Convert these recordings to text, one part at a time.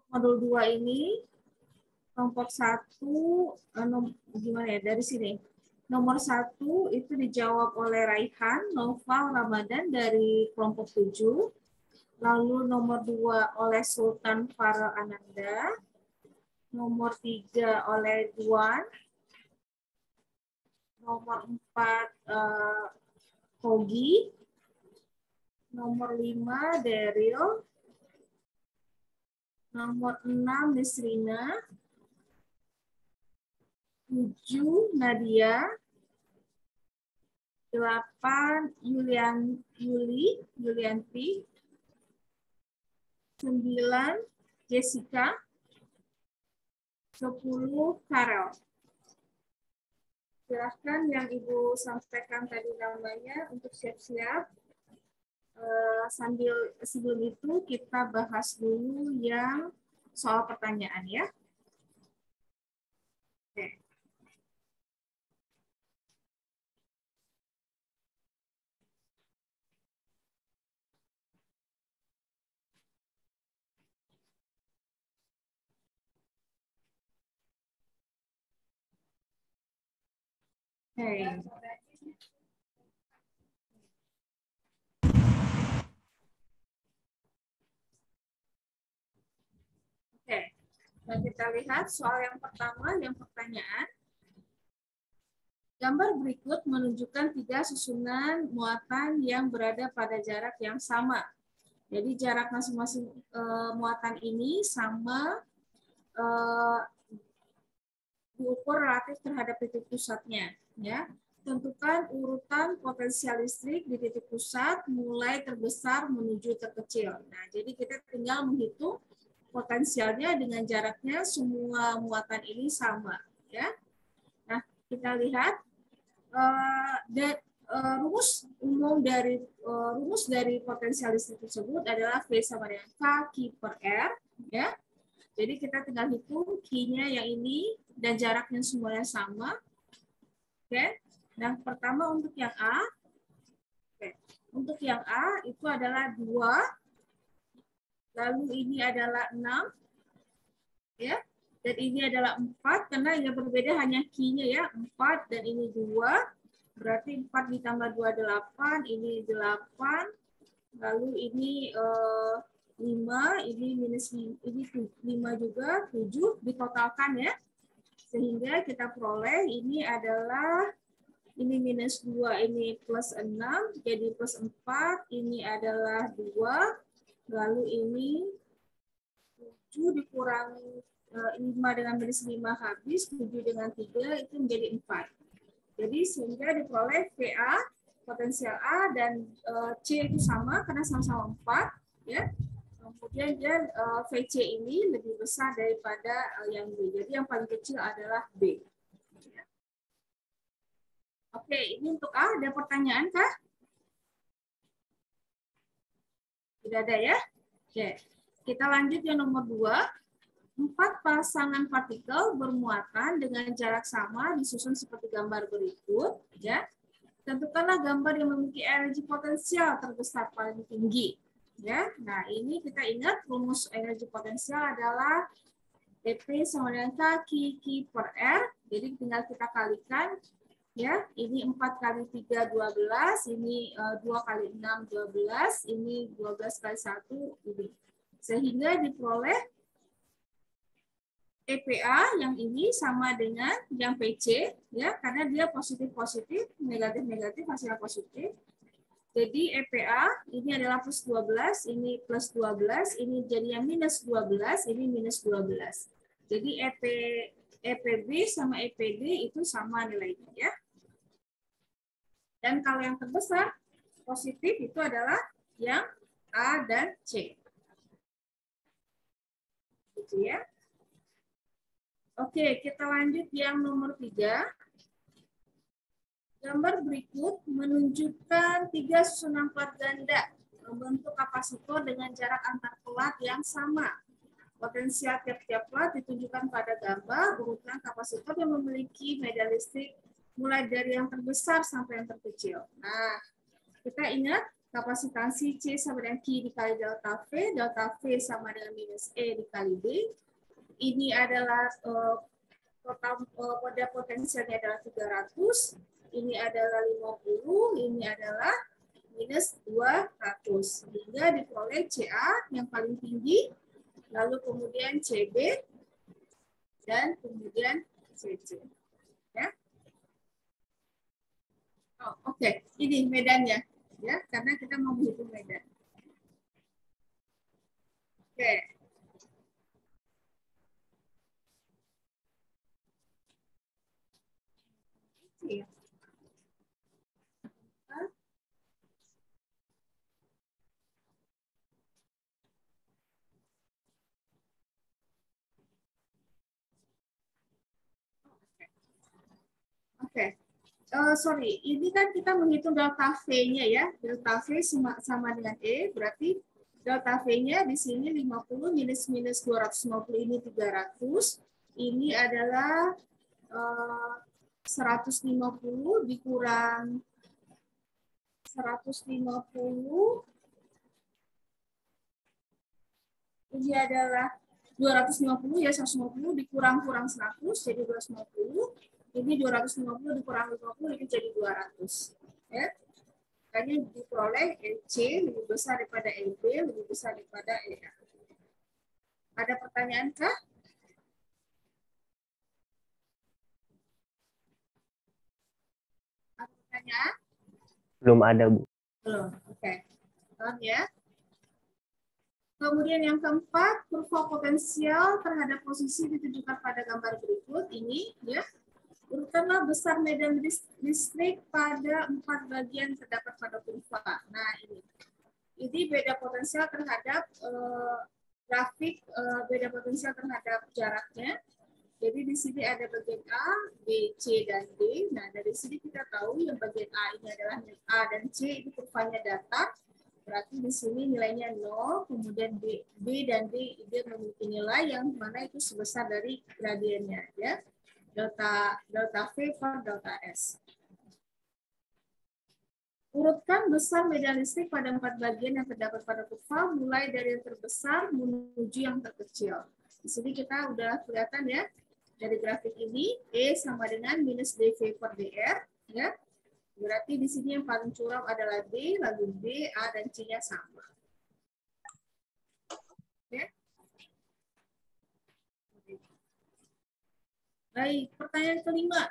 Modul 2 ini kelompok 1 gimana ya dari sini. Nomor 1 itu dijawab oleh Raihan, Noval, Ramadan dari kelompok 7. Lalu nomor 2 oleh Sultan Farel Ananda. Nomor 3 oleh Duan. Nomor 4 Kogi. Nomor 5 Daryl. Nomor 6 Nisrina. 7 Nadia. 8 Yulianti. 9 Jessica. 10 Karel. Silahkan yang Ibu sampaikan tadi namanya untuk siap-siap. Sebelum itu kita bahas dulu yang soal pertanyaan ya. Oke. Oke, nah kita lihat soal yang pertama, yang pertanyaan. Gambar berikut menunjukkan 3 susunan muatan yang berada pada jarak yang sama. Jadi jarak masing-masing muatan ini sama diukur relatif terhadap titik pusatnya. Ya. Tentukan urutan potensial listrik di titik pusat mulai terbesar menuju terkecil. Nah, jadi kita tinggal menghitung potensialnya dengan jaraknya semua muatan ini sama. Ya. Nah, kita lihat rumus umum dari potensial listrik tersebut adalah V sama dengan K Q per R. Ya. Jadi kita tinggal hitung Q-nya yang ini dan jaraknya semuanya sama. Oke. Nah, pertama untuk yang A. Oke. Untuk yang A itu adalah 2. Lalu ini adalah 6. Ya. Dan ini adalah 4 karena yang berbeda hanya Q-nya ya, 4 dan ini 2. Berarti 4 ditambah 2 8, ini 8. Lalu ini 5, ini minus ini 5 juga, 7 ditotalkan ya. Sehingga kita peroleh ini adalah ini minus 2, ini plus 6, jadi plus 4, ini adalah 2, lalu ini 7 dikurangi 5 dengan minus 5 habis, 7 dengan 3 itu menjadi 4. Jadi sehingga diperoleh VA, potensial A dan C itu sama karena sama-sama 4. Ya. Kemudian dia VC ini lebih besar daripada yang B. Jadi yang paling kecil adalah B. Oke, ini untuk A, ada pertanyaan kah? Tidak ada ya? Oke, kita lanjut yang nomor 2. 4 pasangan partikel bermuatan dengan jarak sama disusun seperti gambar berikut. Ya. Tentukanlah gambar yang memiliki energi potensial terbesar paling tinggi. Ya. Nah, ini kita ingat rumus energi potensial adalah EP sama dengan K Q per R. Jadi tinggal kita kalikan. Ya, ini 4 kali 3, 12, ini 2 kali 6, 12, ini 12 kali 1, ini. Sehingga diperoleh EPA yang ini sama dengan yang PC, ya, karena dia positif-positif, negatif-negatif, hasilnya positif. Jadi EPA ini adalah plus 12, ini plus 12, ini jadinya minus 12, ini minus 12. Jadi EPB sama EPD itu sama nilainya, ya. Dan kalau yang terbesar positif itu adalah yang A dan C. Gitu ya. Oke, kita lanjut yang nomor 3. Gambar berikut menunjukkan 3 susunan plat ganda membentuk kapasitor dengan jarak antar plat yang sama. Potensial tiap-tiap plat ditunjukkan pada gambar urutan kapasitor yang memiliki media listrik mulai dari yang terbesar sampai yang terkecil. Nah, kita ingat kapasitansi C sama dengan Q dikali delta V sama dengan minus E dikali D. Ini adalah total pada potensialnya adalah 300, ini adalah 50, ini adalah minus 200. Sehingga diperoleh CA yang paling tinggi, lalu kemudian CB, dan kemudian CC. Ya. Oh, Oke. Ini medannya, ya, karena kita mau menghitung medan. Oke. Iya. Oke. Sorry, ini kan kita menghitung delta V-nya ya. Delta V sama dengan E, berarti delta V-nya di sini 50 minus 250, ini 300. Ini adalah 150 dikurang 150. Ini adalah 250 ya, 150 dikurang 100 jadi 250. Ini 250 dikurang 50 ini jadi 200. Ya. Makanya diperoleh EC lebih besar daripada EB, lebih besar daripada EA. Ada pertanyaan kah? Ada pertanyaan? Belum ada, Bu. Belum. Oke. Ya. Kemudian yang keempat, kurva potensial terhadap posisi ditunjukkan pada gambar berikut ini, ya. Urutkanlah besar medan listrik pada 4 bagian terdapat pada kurva. Nah, ini beda potensial terhadap grafik beda potensial terhadap jaraknya. Jadi di sini ada bagian A, B, C, dan D. Nah, dari sini kita tahu yang bagian A ini adalah A dan C, itu kurvanya datar. Berarti di sini nilainya 0, kemudian B dan D dia memiliki nilai yang mana itu sebesar dari gradiennya, ya. Delta V per delta S. Urutkan besar medan listrik pada 4 bagian yang terdapat pada kurva, mulai dari yang terbesar menuju yang terkecil. Di sini kita udah kelihatan ya, dari grafik ini, E sama dengan minus dV per dr, ya. Berarti di sini yang paling curam adalah D, lalu B, A, dan C-nya sama. Ya. Baik, pertanyaan kelima.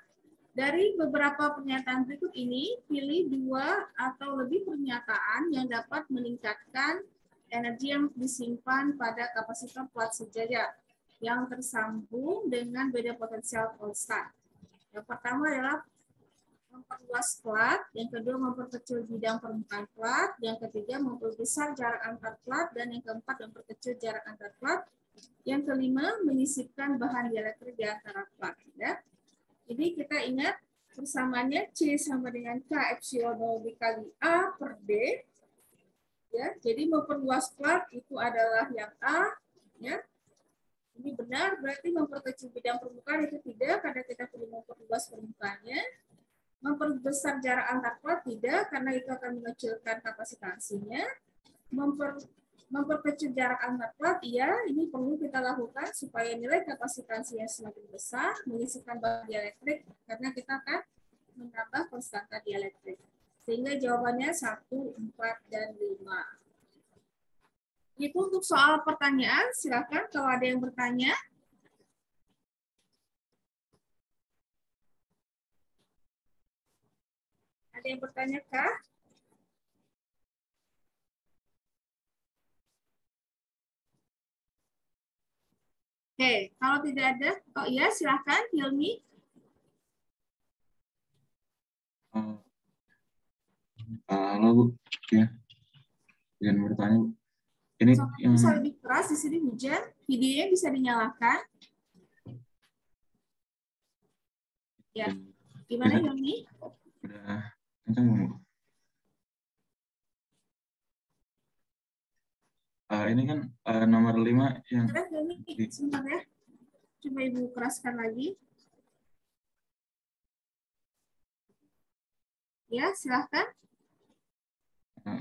Dari beberapa pernyataan berikut ini, pilih 2 atau lebih pernyataan yang dapat meningkatkan energi yang disimpan pada kapasitor plat sejajar yang tersambung dengan beda potensial konstan. Yang pertama adalah memperluas plat, yang kedua memperkecil bidang permukaan plat, yang ketiga memperbesar jarak antar plat, dan yang keempat memperkecil jarak antar plat, yang kelima menyisipkan bahan dielektrik di antara plat. Ya. Jadi kita ingat persamaannya C sama dengan K epsilon 0 dikali A per D. Ya, jadi memperluas plat itu adalah yang A. Ya. Ini benar, berarti memperkecil bidang permukaan itu tidak, karena kita perlu memperluas permukaannya. Memperbesar jarak antar plat tidak, karena itu akan mengecilkan kapasitansinya. Memperkecil jarak antar plat, iya, ini perlu kita lakukan supaya nilai kapasitansinya semakin besar, mengisikan bahan dielektrik, karena kita akan menambah konstanta dielektrik. Sehingga jawabannya 1, 4, dan 5. Itu untuk soal pertanyaan, silakan kalau ada yang bertanya. Ada yang bertanya kah? Oke, kalau tidak ada, oh iya silakan Hilmi. Halo Bu, ya, jangan bertanya Bu. Ini yang Bisa lebih keras di sini hujan, videonya bisa dinyalakan. Ya, gimana Hilmi? udah kencang Bu. Ini kan nomor 5 yang Sebentar ya, coba Ibu keraskan lagi. Ya, silahkan.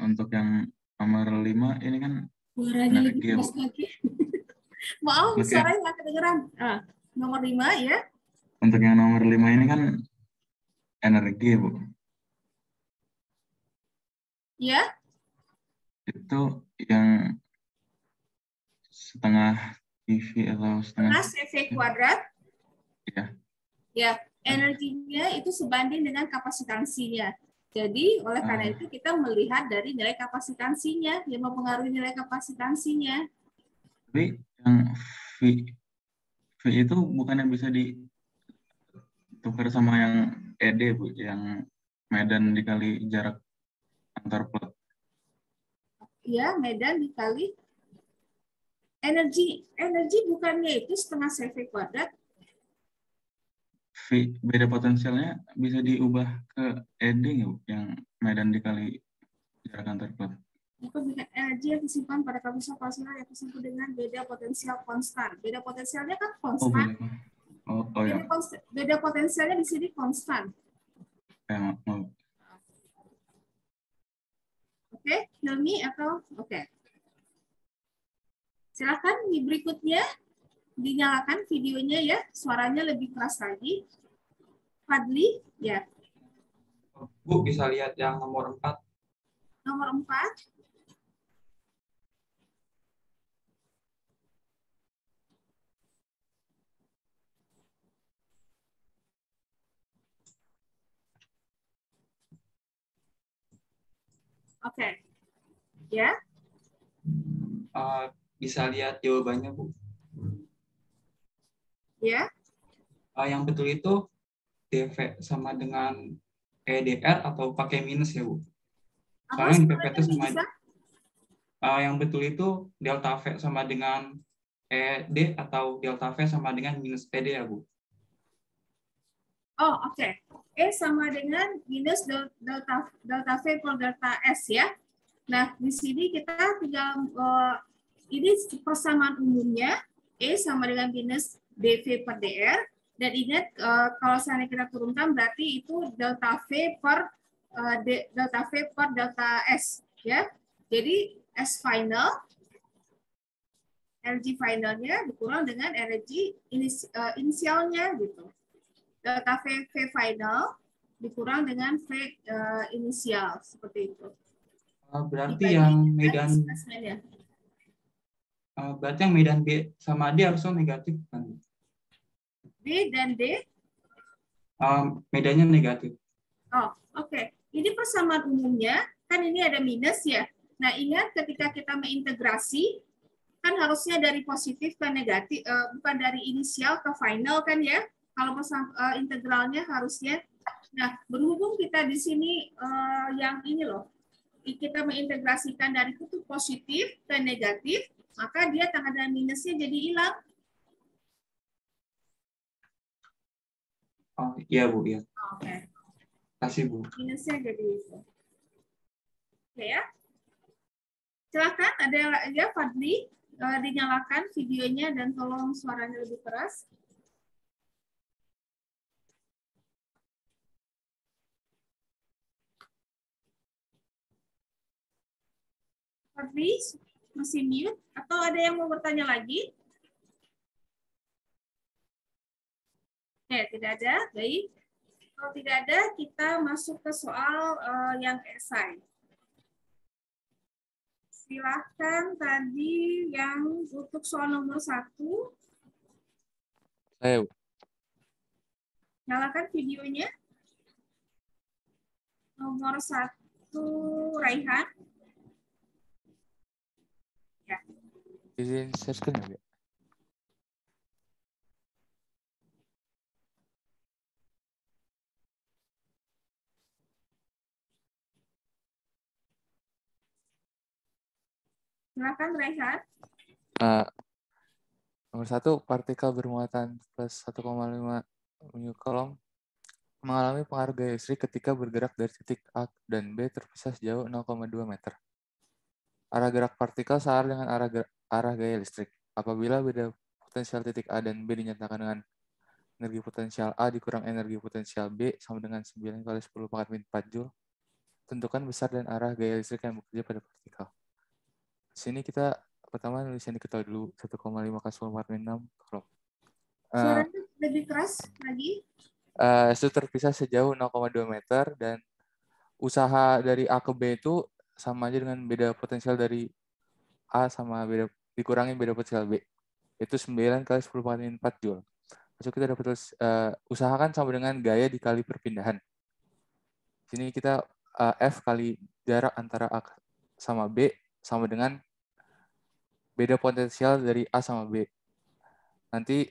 Untuk yang nomor 5 ini kan Suaranya lebih energi ya, Bu. keras lagi. Maaf, Oke. suaranya nggak kedengeran. Nomor 5 ya. Untuk yang nomor 5 ini kan energi ya, Bu. Ya, Itu yang setengah PV atau setengah setengah CV kuadrat. ya. Ya, energinya itu sebanding dengan kapasitansinya. Jadi, oleh karena itu kita melihat dari nilai kapasitansinya yang mempengaruhi nilai kapasitansinya. Tapi yang V itu bukannya bisa ditukar sama yang ED, Bu, yang medan dikali jarak antar plot. Ya, medan dikali energi bukannya itu setengah CV kuadrat. Beda potensialnya bisa diubah ke ED nggak, Bu? Yang medan dikali jarak antar plot. Maka energi yang disimpan pada kapasitor yang disebut dengan beda potensial konstan. Beda potensialnya kan Oh, konstan. boleh. Oh ya. Beda potensialnya di sini konstan. Ya, mau. Oke, Hilmi atau oke. Silakan di berikutnya dinyalakan videonya ya, suaranya lebih keras lagi. Fadli, ya. Bu, bisa lihat yang nomor 4. Nomor 4. Oke. Ya. Bisa lihat jawabannya, Bu. Ya. Yang betul itu DV sama dengan EDR atau pakai minus ya, Bu? Apa Soalnya di PPT sebenarnya sama bisa? yang betul itu delta V sama dengan ED atau delta V sama dengan minus ED ya, Bu? Oh, oke. E sama dengan minus delta V per delta S ya. Nah, di sini kita tinggal ini persamaan umumnya E sama dengan minus dV per dr. Dan ingat kalau seandainya kita turunkan berarti itu delta V per delta S ya. Jadi S final energi finalnya dikurang dengan energi inisialnya gitu. Delta V final dikurang dengan V inisial seperti itu. Berarti yang medan B sama D harusnya negatif kan? B dan D? Medannya negatif. Oh, oke. Ini persamaan umumnya, kan ini ada minus ya. Nah, ingat ketika kita mengintegrasi, kan harusnya dari positif ke negatif, bukan dari inisial ke final kan ya. Kalau integralnya harusnya. Nah, berhubung kita di sini yang ini loh, kita mengintegrasikan dari kutub positif ke negatif, maka dia tanda minusnya jadi hilang. Oh, iya, Bu, ya. Oke. Kasih, Bu. Minusnya jadi itu. Oke ya. Silakan ada ya Fadli, dinyalakan videonya dan tolong suaranya lebih keras. Fadli masih mute atau ada yang mau bertanya lagi? Oke, tidak ada. Baik. Kalau tidak ada, kita masuk ke soal yang esai. Silahkan tadi yang untuk soal nomor 1. Saya, Nyalakan videonya. Nomor 1, Raihan. Ya. izin share screen ya, Bu? Silakan Raihan. Nomor 1, partikel bermuatan plus 1,5 μcoulomb mengalami pengaruh gaya listrik ketika bergerak dari titik A dan B terpisah sejauh 0,2 meter. Arah gerak partikel searah dengan arah gaya listrik. Apabila beda potensial titik A dan B dinyatakan dengan energi potensial A dikurang energi potensial B sama dengan 9 kali 10 pangkat min 4 Joule, tentukan besar dan arah gaya listrik yang bekerja pada partikel. Di sini kita pertama nulis yang diketahui dulu 1,5 kali 10 4 6 kolom. Suaranya lebih keras lagi. Itu terpisah sejauh 0,2 meter dan usaha dari A ke B itu sama aja dengan beda potensial dari A sama beda dikurangi beda potensial B. Itu 9 kali 10 kali 4 Joule. Lalu kita dapat usahakan sama dengan gaya dikali perpindahan. Sini kita F kali jarak antara A sama B sama dengan beda potensial dari A sama B. Nanti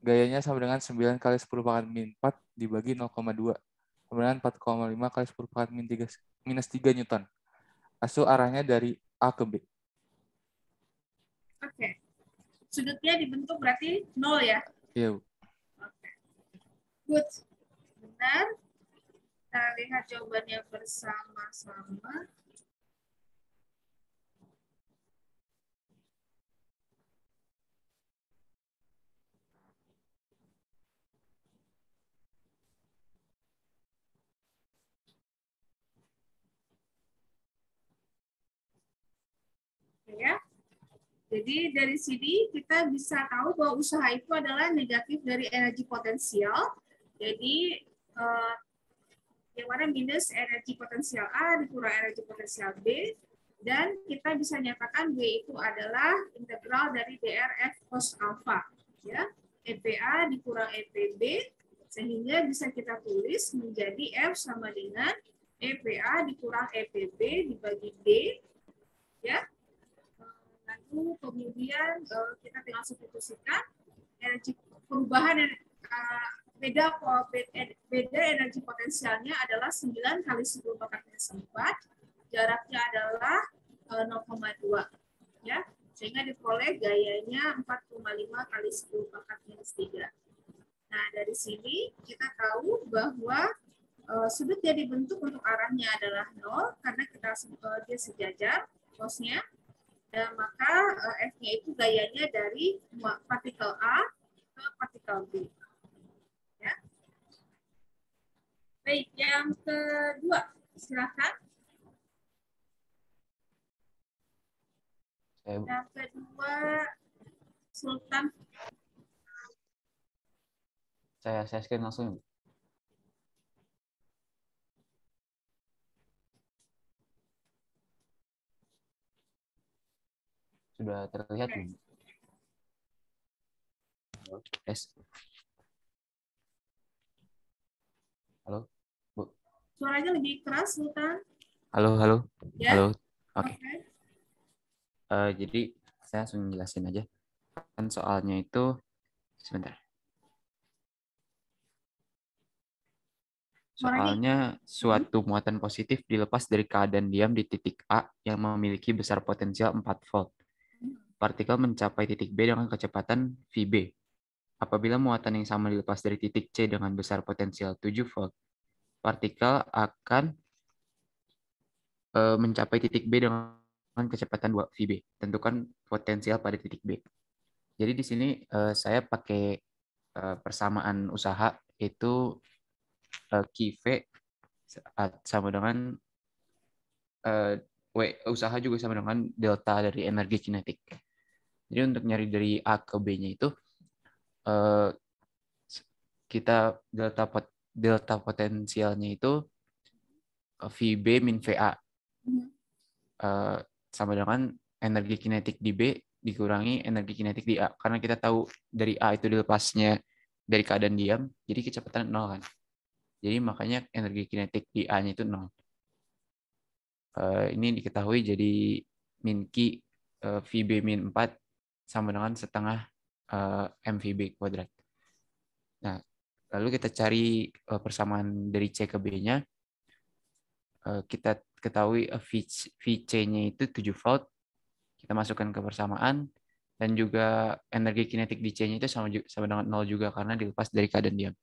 gayanya sama dengan 9 kali 10 pangkat min 4 dibagi 0,2. Kemudian 4,5 kali 10 pangkat minus 3 Newton. Lalu arahnya dari A ke B. Oke. Sudutnya dibentuk berarti 0 ya? Iya, Bu. Oke. Good. Benar. Kita lihat jawabannya bersama-sama. Ya. Jadi dari sini kita bisa tahu bahwa usaha itu adalah negatif dari energi potensial. Jadi yang mana minus energi potensial A dikurang energi potensial B, dan kita bisa nyatakan B itu adalah integral dari DRF cos alpha, ya, EPA dikurang EPB, sehingga bisa kita tulis menjadi F sama dengan EPA dikurang EPB dibagi D, ya. Lalu kemudian kita tinggal substitusikan energi perubahan beda energi potensialnya adalah 9 kali 10 pangkat minus 4, jaraknya adalah 0,2, ya, sehingga diperoleh gayanya 4,5 kali 10 pangkat minus 3. Nah, dari sini kita tahu bahwa sudut yang dibentuk untuk arahnya adalah 0 karena dia sejajar cosnya. Dan maka F-nya itu gayanya dari partikel A ke partikel B. Ya. Baik, yang kedua, silakan. Yang kedua, Sultan. Saya scan langsung. Sudah terlihat belum? Yes. Halo, Bu. Suaranya lebih keras, Sultan. Halo. Ya? Halo. Oke. Okay. Jadi saya langsung jelasin aja. Kan soalnya itu sebentar. Soalnya suatu muatan positif dilepas dari keadaan diam di titik A yang memiliki besar potensial 4 volt. Partikel mencapai titik B dengan kecepatan VB. Apabila muatan yang sama dilepas dari titik C dengan besar potensial 7 volt, partikel akan mencapai titik B dengan kecepatan 2 VB. Tentukan potensial pada titik B. Jadi di sini saya pakai persamaan usaha itu QV sama dengan usaha juga sama dengan delta dari energi kinetik. Jadi untuk nyari dari A ke B-nya itu kita delta potensialnya itu VB min VA sama dengan energi kinetik di B dikurangi energi kinetik di A. Karena kita tahu dari A itu dilepasnya dari keadaan diam, jadi kecepatan 0 kan. Jadi makanya energi kinetik di A-nya itu 0. Ini diketahui jadi min Q VB min 4 sama dengan setengah MVB kuadrat. Nah, lalu kita cari persamaan dari C ke B-nya. Kita ketahui VC-nya itu 7 volt. Kita masukkan ke persamaan. Dan juga energi kinetik di C-nya itu sama dengan 0 juga karena dilepas dari keadaan diam.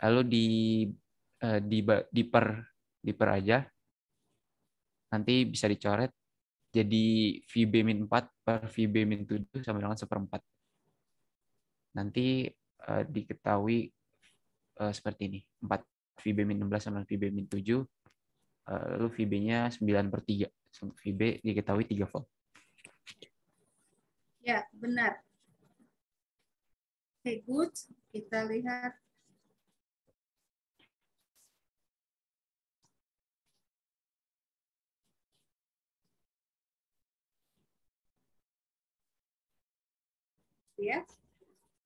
Lalu diper aja. Nanti bisa dicoret. Jadi VB-4 per VB-7 sama dengan 1/4. Nanti diketahui seperti ini. 4 VB-16 sama VB-7 lalu VB-nya 9/3. VB diketahui 3 volt. Ya, benar. Oke, good. Kita lihat. Ya.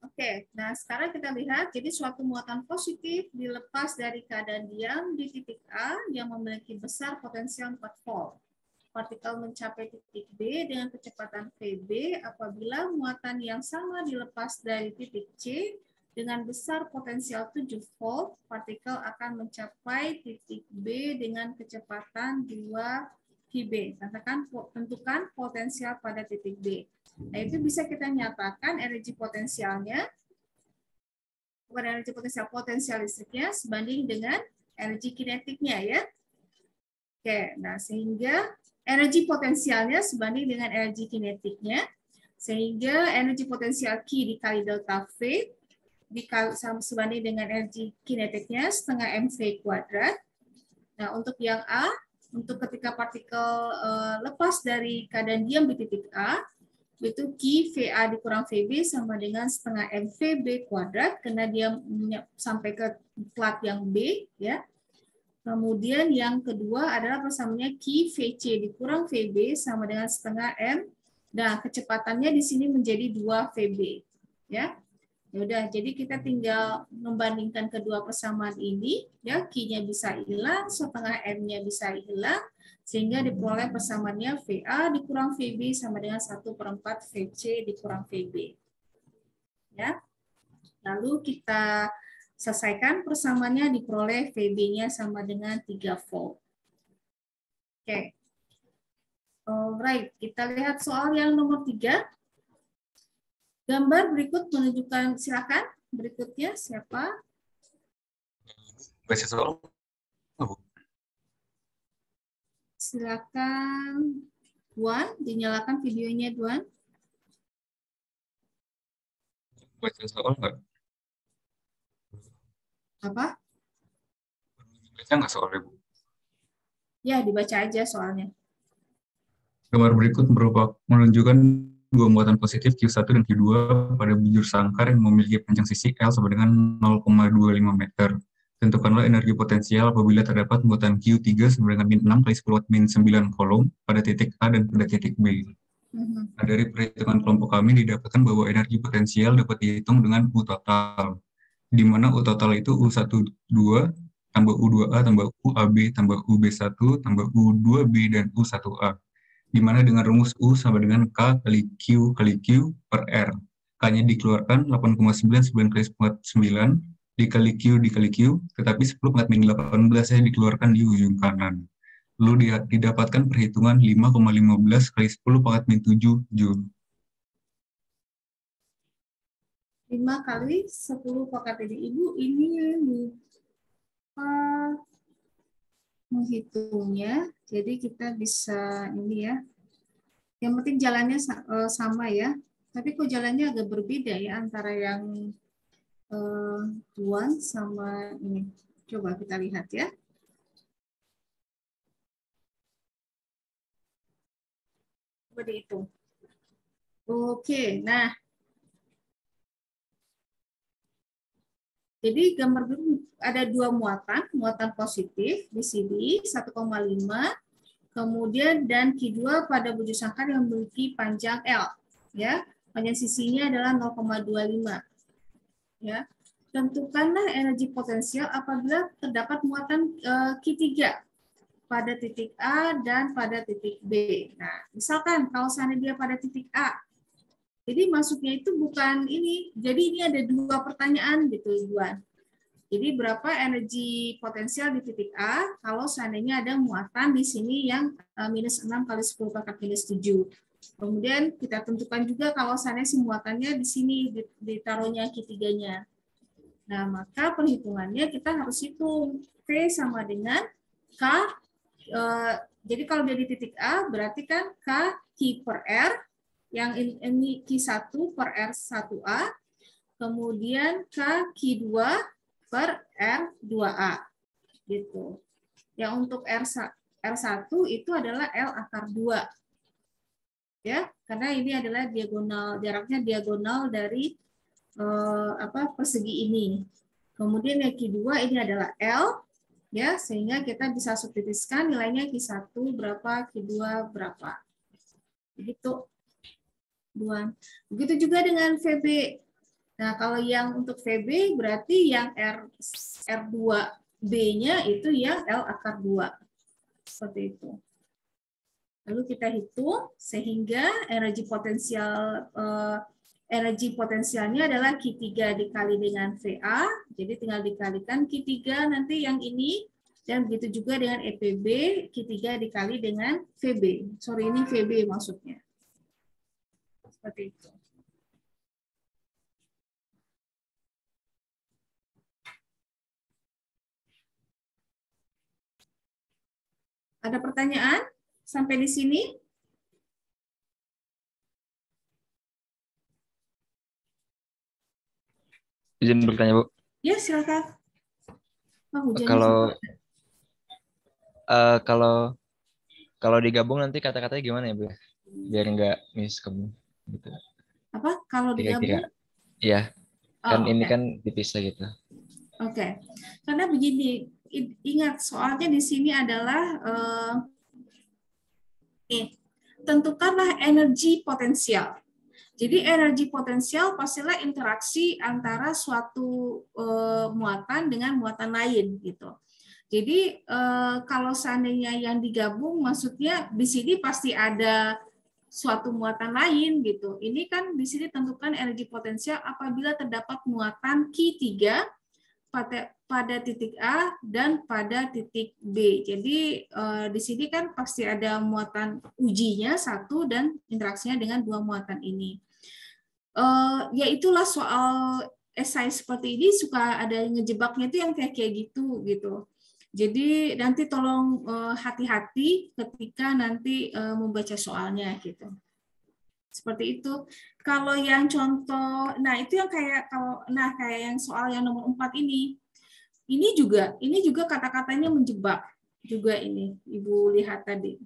Oke, nah sekarang kita lihat, jadi suatu muatan positif dilepas dari keadaan diam di titik A yang memiliki besar potensial 4 volt. Partikel mencapai titik B dengan kecepatan VB apabila muatan yang sama dilepas dari titik C dengan besar potensial 7 volt, partikel akan mencapai titik B dengan kecepatan 2 VB. Tentukan potensial pada titik B. Nah, itu bisa kita nyatakan energi potensialnya, bukan energi potensial, potensial listriknya sebanding dengan energi kinetiknya ya. Oke, nah sehingga energi potensialnya sebanding dengan energi kinetiknya, sehingga energi potensial Q dikali delta V dikali sebanding dengan energi kinetiknya setengah mv kuadrat. Nah, untuk yang A, untuk ketika partikel lepas dari keadaan diam di titik A, itu Q VA dikurang VB sama dengan setengah MVB kuadrat karena dia sampai ke plat yang B ya. Kemudian yang kedua adalah persamaannya Q VC dikurang VB sama dengan setengah M. Nah, kecepatannya di sini menjadi 2 VB ya. Ya udah, jadi kita tinggal membandingkan kedua persamaan ini ya, Q-nya bisa hilang, setengah M-nya bisa hilang, sehingga diperoleh persamaannya VA dikurang VB sama dengan 1/4 VC dikurang VB. Ya. Lalu kita selesaikan persamaannya, diperoleh VB-nya sama dengan 3 volt. Oke. Alright, kita lihat soal yang nomor 3. Gambar berikut menunjukkan, silakan berikutnya siapa? Baca soal. Silakan Duan, dinyalakan videonya Duan. Baca soal nggak? Apa? Baca nggak soalnya, Bu? Ya, dibaca aja soalnya. Gambar berikut menunjukkan dua muatan positif Q1 dan Q2 pada bujur sangkar yang memiliki panjang sisi L sama dengan 0,25 meter. Tentukanlah energi potensial apabila terdapat muatan Q3 sama dengan min 6 kali 10⁻⁹ kolom pada titik A dan pada titik B. Nah, dari perhitungan kelompok kami didapatkan bahwa energi potensial dapat dihitung dengan U total, di mana U total itu U12 tambah U2A tambah UAB tambah UB1 tambah U2B dan U1A. Di mana dengan rumus U sama dengan K kali Q per R. K-nya dikeluarkan 8,99 kali 9 dikali Q, tetapi 10⁻⁻18 dikeluarkan di ujung kanan. Lalu didapatkan perhitungan 5,15 kali 10⁻⁷ Joule. 5 kali 10 pangkat Ibu ini lupa menghitungnya, jadi kita bisa ini ya. Yang penting jalannya sama ya. Tapi kok jalannya agak berbeda ya antara yang Tuan sama ini. Coba kita lihat ya. Coba dihitung. Oke, nah. Jadi gambar berikut ada dua muatan positif di sini 1,5, kemudian dan Q2 pada bujur sangkar yang memiliki panjang L, ya, panjang sisinya adalah 0,25, ya. Tentukanlah energi potensial apabila terdapat muatan Q3 pada titik A dan pada titik B. Nah, misalkan kalau seandainya dia pada titik A, jadi masuknya itu bukan ini. Jadi ini ada dua pertanyaan gitu, Ibuan. Jadi berapa energi potensial di titik A kalau seandainya ada muatan di sini yang minus 6 kali 10 pangkat minus 7. Kemudian kita tentukan juga kalau seandainya si muatannya di sini ditaruhnya Q3-nya. Nah, maka perhitungannya kita harus hitung P sama dengan K. Jadi kalau dia di titik A berarti kan K Q per R. Yang ini Q1 per R1A, kemudian K Q2 per R2A. Gitu. Yang untuk R1 itu adalah L akar 2. Ya, karena ini adalah diagonal, jaraknya diagonal dari persegi ini. Kemudian yang Q2 ini adalah L, ya, sehingga kita bisa substitusikan nilainya Q1 berapa, Q2 berapa. Begitu. Begitu juga dengan VB. Nah, kalau yang untuk VB berarti yang R2B-nya itu yang L akar 2. Seperti itu. Lalu kita hitung sehingga energi potensialnya adalah Q3 dikali dengan VA. Jadi tinggal dikalikan Q3 nanti yang ini. Dan begitu juga dengan EPB, Q3 dikali dengan VB. Sorry, ini VB maksudnya. Seperti itu. Ada pertanyaan sampai di sini? Izin bertanya, Bu. Ya, silakan. Kalau digabung nanti kata-katanya gimana ya, Bu? Biar nggak miskom gitu. Apa? Kalau digabung? Iya. Kan ini okay. kan dipisah gitu. Oke. Karena begini, ingat soalnya di sini adalah tentukanlah energi potensial. Jadi energi potensial pastilah interaksi antara suatu muatan dengan muatan lain gitu. Jadi kalau seandainya yang digabung, maksudnya di sini pasti ada suatu muatan lain gitu. Ini kan di sini tentukan energi potensial apabila terdapat muatan Q3 pada titik A dan pada titik B. Jadi di sini kan pasti ada muatan ujinya satu dan interaksinya dengan dua muatan ini. Ya itulah soal esai seperti ini suka ada ngejebaknya itu yang kayak gitu gitu. Jadi nanti tolong hati-hati ketika nanti membaca soalnya gitu. Seperti itu. Kalau yang contoh, nah itu yang kayak kayak yang soal yang nomor 4 ini. Ini juga kata-katanya menjebak juga ini. Ibu lihat tadi.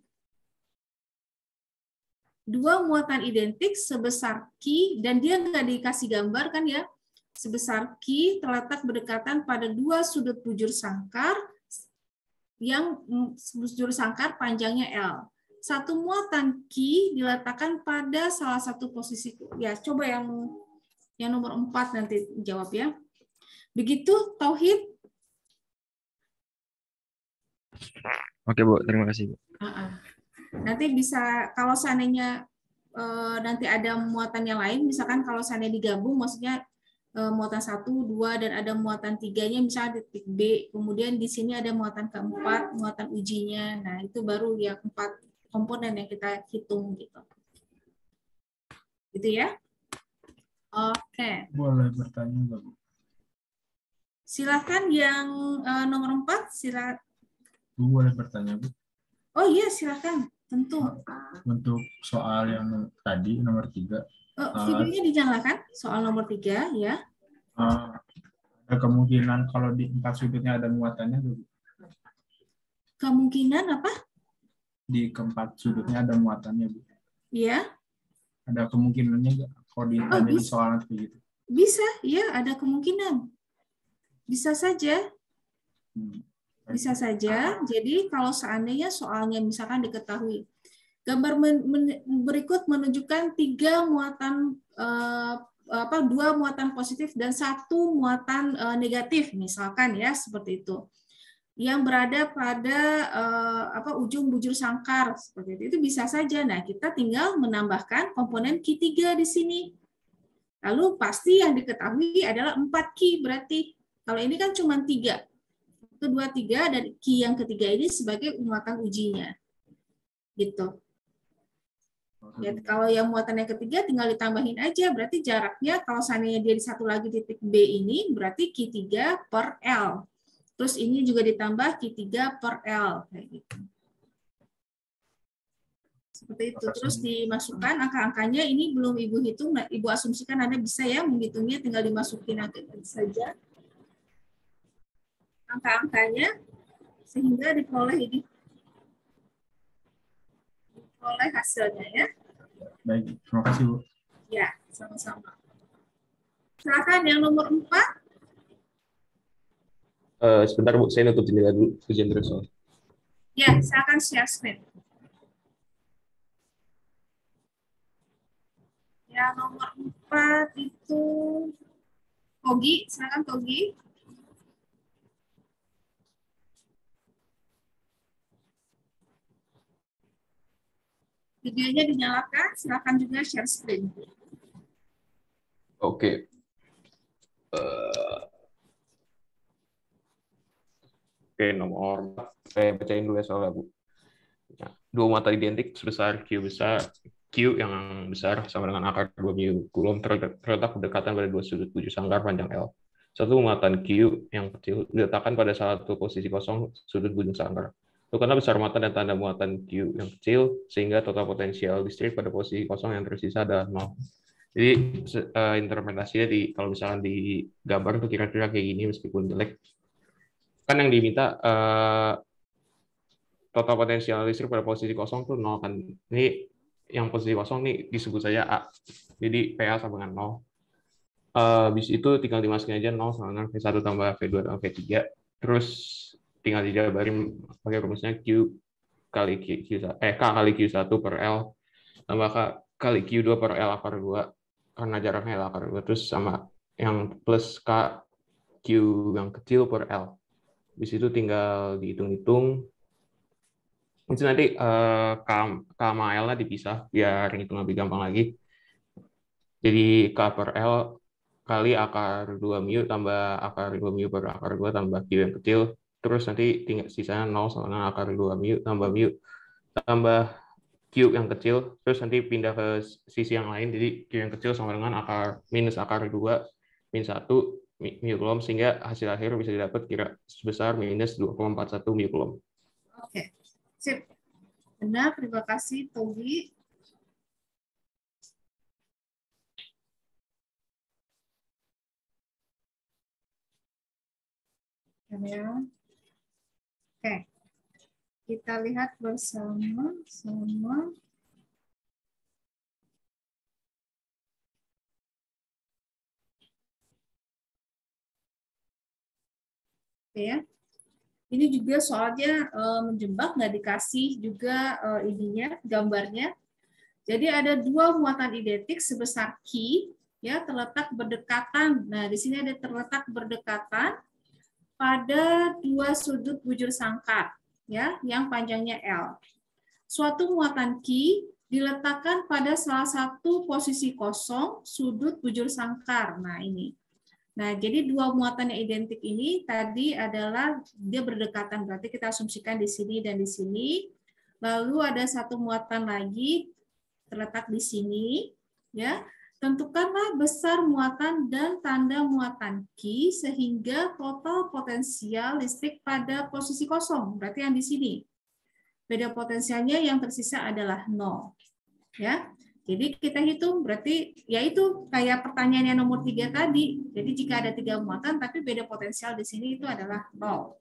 Dua muatan identik sebesar Q, dan dia nggak dikasih gambar kan ya, sebesar Q terletak berdekatan pada dua sudut bujur sangkar yang bujur sangkar panjangnya L. Satu muatan Q diletakkan pada salah satu posisi. Ya, coba yang nomor 4 nanti jawab ya. Begitu, Tauhid? Oke, Bu. Terima kasih, Bu. Nanti bisa, kalau seandainya nanti ada muatan yang lain, misalkan kalau seandainya digabung, maksudnya muatan 1, 2, dan ada muatan 3-nya, misalnya di titik B, kemudian di sini ada muatan keempat, muatan ujinya, nah itu baru yang 4 komponen yang kita hitung gitu. Gitu ya? Oke. Boleh bertanya, Bu? Silakan yang nomor 4, silakan. Bu, boleh bertanya, Bu? Oh iya, silakan. Tentu. Untuk soal yang tadi, nomor 3. Videonya dinyalakan, soal nomor 3, ya. Ada kemungkinan kalau di 4 sudutnya ada muatannya, Bu? Kemungkinan apa? Di keempat sudutnya ada muatannya, Bu? Iya. Ada kemungkinannya nggak kalau ditanya di soal nanti begitu? Bisa, ya ada kemungkinan. Bisa saja. Bisa saja. Jadi kalau seandainya soalnya misalkan diketahui, gambar berikut menunjukkan 3 muatan 2 muatan positif dan 1 muatan negatif, misalkan ya seperti itu, yang berada pada ujung bujur sangkar seperti itu bisa saja. Nah, kita tinggal menambahkan komponen Q3 di sini. Lalu pasti yang diketahui adalah 4 Q berarti. Kalau ini kan cuma 3. 1, 2, 3, dan Q yang ketiga ini sebagai muatan ujinya. Gitu. Ya, kalau yang muatan yang ketiga tinggal ditambahin aja, berarti jaraknya kalau seandainya dia di satu lagi titik B ini, berarti Q3 per L. Terus ini juga ditambah Q3 per L. Kayak gitu. Seperti itu. Terus dimasukkan angka-angkanya, ini belum Ibu hitung, Ibu asumsikan Anda bisa ya menghitungnya, tinggal dimasukin saja angka-angkanya Sehingga diperoleh ini. Diperoleh hasilnya ya. Baik, terima kasih Bu. Ya, sama-sama. Silakan yang nomor 4. Sebentar Bu, saya nutup jendela dulu, ujian terus soal. Ya, silakan share screen. Yang nomor 4 itu Togi, silakan Togi. Videonya dinyalakan, silakan juga share screen. Oke. Oke, nomor 4. Saya bacain dulu ya soalnya Bu. Nah, dua muatan identik sebesar Q besar, Q yang besar sama dengan akar 2 mu Coulomb terletak berdekatan pada dua sudut bujur sangkar panjang L. Satu muatan Q yang kecil diletakkan pada salah satu posisi kosong sudut bujur sangkar. Tentukanlah besar muatan dan tanda muatan Q yang kecil sehingga total potensial listrik pada posisi kosong yang tersisa adalah 0. Jadi interpretasinya kalau misalkan di gambar itu kira-kira kayak gini meskipun jelek. Kan yang diminta total potensial listrik pada posisi kosong tuh 0 kan. Ini yang posisi kosong nih disebut saja A. Jadi PA sama dengan 0. Habis itu tinggal dimasukin aja 0 sama dengan V1 tambah V2 tambah V3. Terus tinggal dijabarin pakai rumusnya Q kali K kali Q1 per L tambah K kali Q2 per L akar 2 karena jaraknya L akar 2 terus sama yang plus K Q yang kecil per L. Di situ tinggal dihitung-hitung. Mungkin nanti K sama L-nya dipisah biar hitung lebih gampang lagi. Jadi K per L kali akar 2 mu tambah akar 2 mu per akar 2 tambah Q yang kecil. Terus nanti tinggal sisanya 0 sama dengan akar 2 mu tambah Q yang kecil. Terus nanti pindah ke sisi yang lain. Jadi Q yang kecil sama dengan akar minus akar 2 min 1 mu Coulomb sehingga hasil akhir bisa didapat kira sebesar minus 2,41 mu Coulomb. Oke, sip. Benar, terima kasih Togi. Ya. Oke, kita lihat bersama-sama. Oke ya. Ini juga soalnya menjebak, nggak dikasih juga ininya, gambarnya. Jadi ada dua muatan identik sebesar Q, ya terletak berdekatan. Nah di sini ada terletak berdekatan pada dua sudut bujur sangkar, ya, yang panjangnya L. Suatu muatan Q diletakkan pada salah satu posisi kosong sudut bujur sangkar. Nah ini. Nah, jadi dua muatan yang identik ini tadi adalah dia berdekatan, berarti kita asumsikan di sini dan di sini. Lalu ada satu muatan lagi terletak di sini, ya. Tentukanlah besar muatan dan tanda muatan Q sehingga total potensial listrik pada posisi kosong, berarti yang di sini. Beda potensialnya yang tersisa adalah 0, ya. Jadi kita hitung berarti yaitu kayak pertanyaan yang nomor 3 tadi. Jadi jika ada 3 muatan tapi beda potensial di sini itu adalah 0.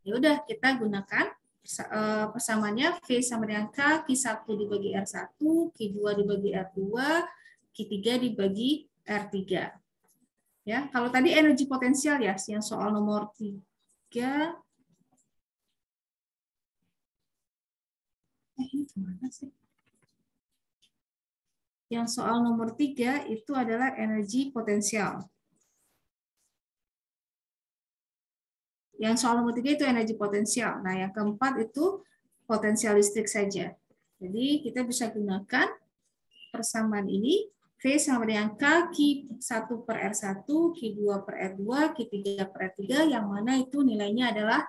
Ya udah kita gunakan persamaannya V sama dengan K, Q1 dibagi R1, Q2 dibagi R2, Q3 dibagi R3. Ya, kalau tadi energi potensial ya yang soal nomor 3. Ini gimana sih? Yang soal nomor 3 itu adalah energi potensial. Yang soal nomor 3 itu energi potensial. Nah, yang keempat itu potensial listrik saja. Jadi, kita bisa gunakan persamaan ini. V sama dengan K, Q1 per R1, Q2 per R2, Q3 per R3, yang mana itu nilainya adalah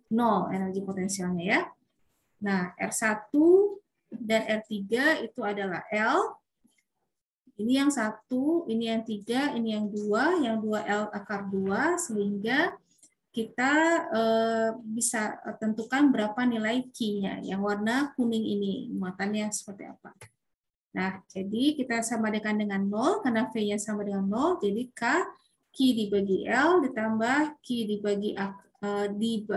0 energi potensialnya ya. Nah, R1 dan R3 itu adalah L. Ini yang 1, ini yang 3, ini yang 2 L akar 2, sehingga kita bisa tentukan berapa nilai Q-nya. Yang warna kuning ini, muatannya seperti apa. Nah, jadi kita samakan dengan 0, karena V-nya sama dengan 0, jadi K, Q dibagi L, ditambah Q dibagi di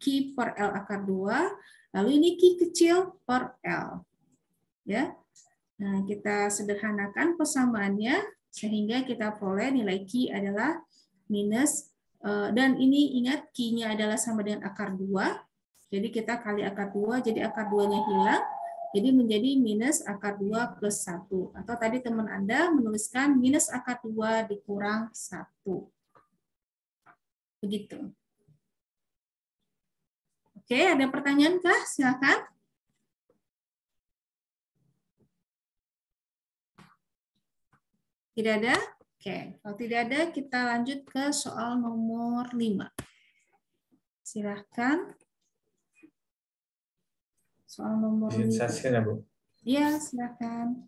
Q per L akar 2, lalu ini Q kecil per L. Ya. Nah, kita sederhanakan persamaannya sehingga kita peroleh nilai Q adalah minus, dan ini ingat Q-nya adalah sama dengan akar 2. Jadi kita kali akar 2, jadi akar 2-nya hilang. Jadi menjadi minus akar 2 plus 1. Atau tadi teman Anda menuliskan minus akar 2 dikurang 1. Begitu. Oke, ada pertanyaan kah? Silakan. Tidak ada? Oke, kalau tidak ada kita lanjut ke soal nomor 5. Silakan. Soal nomor 5. Ya, Bu. Iya, silakan.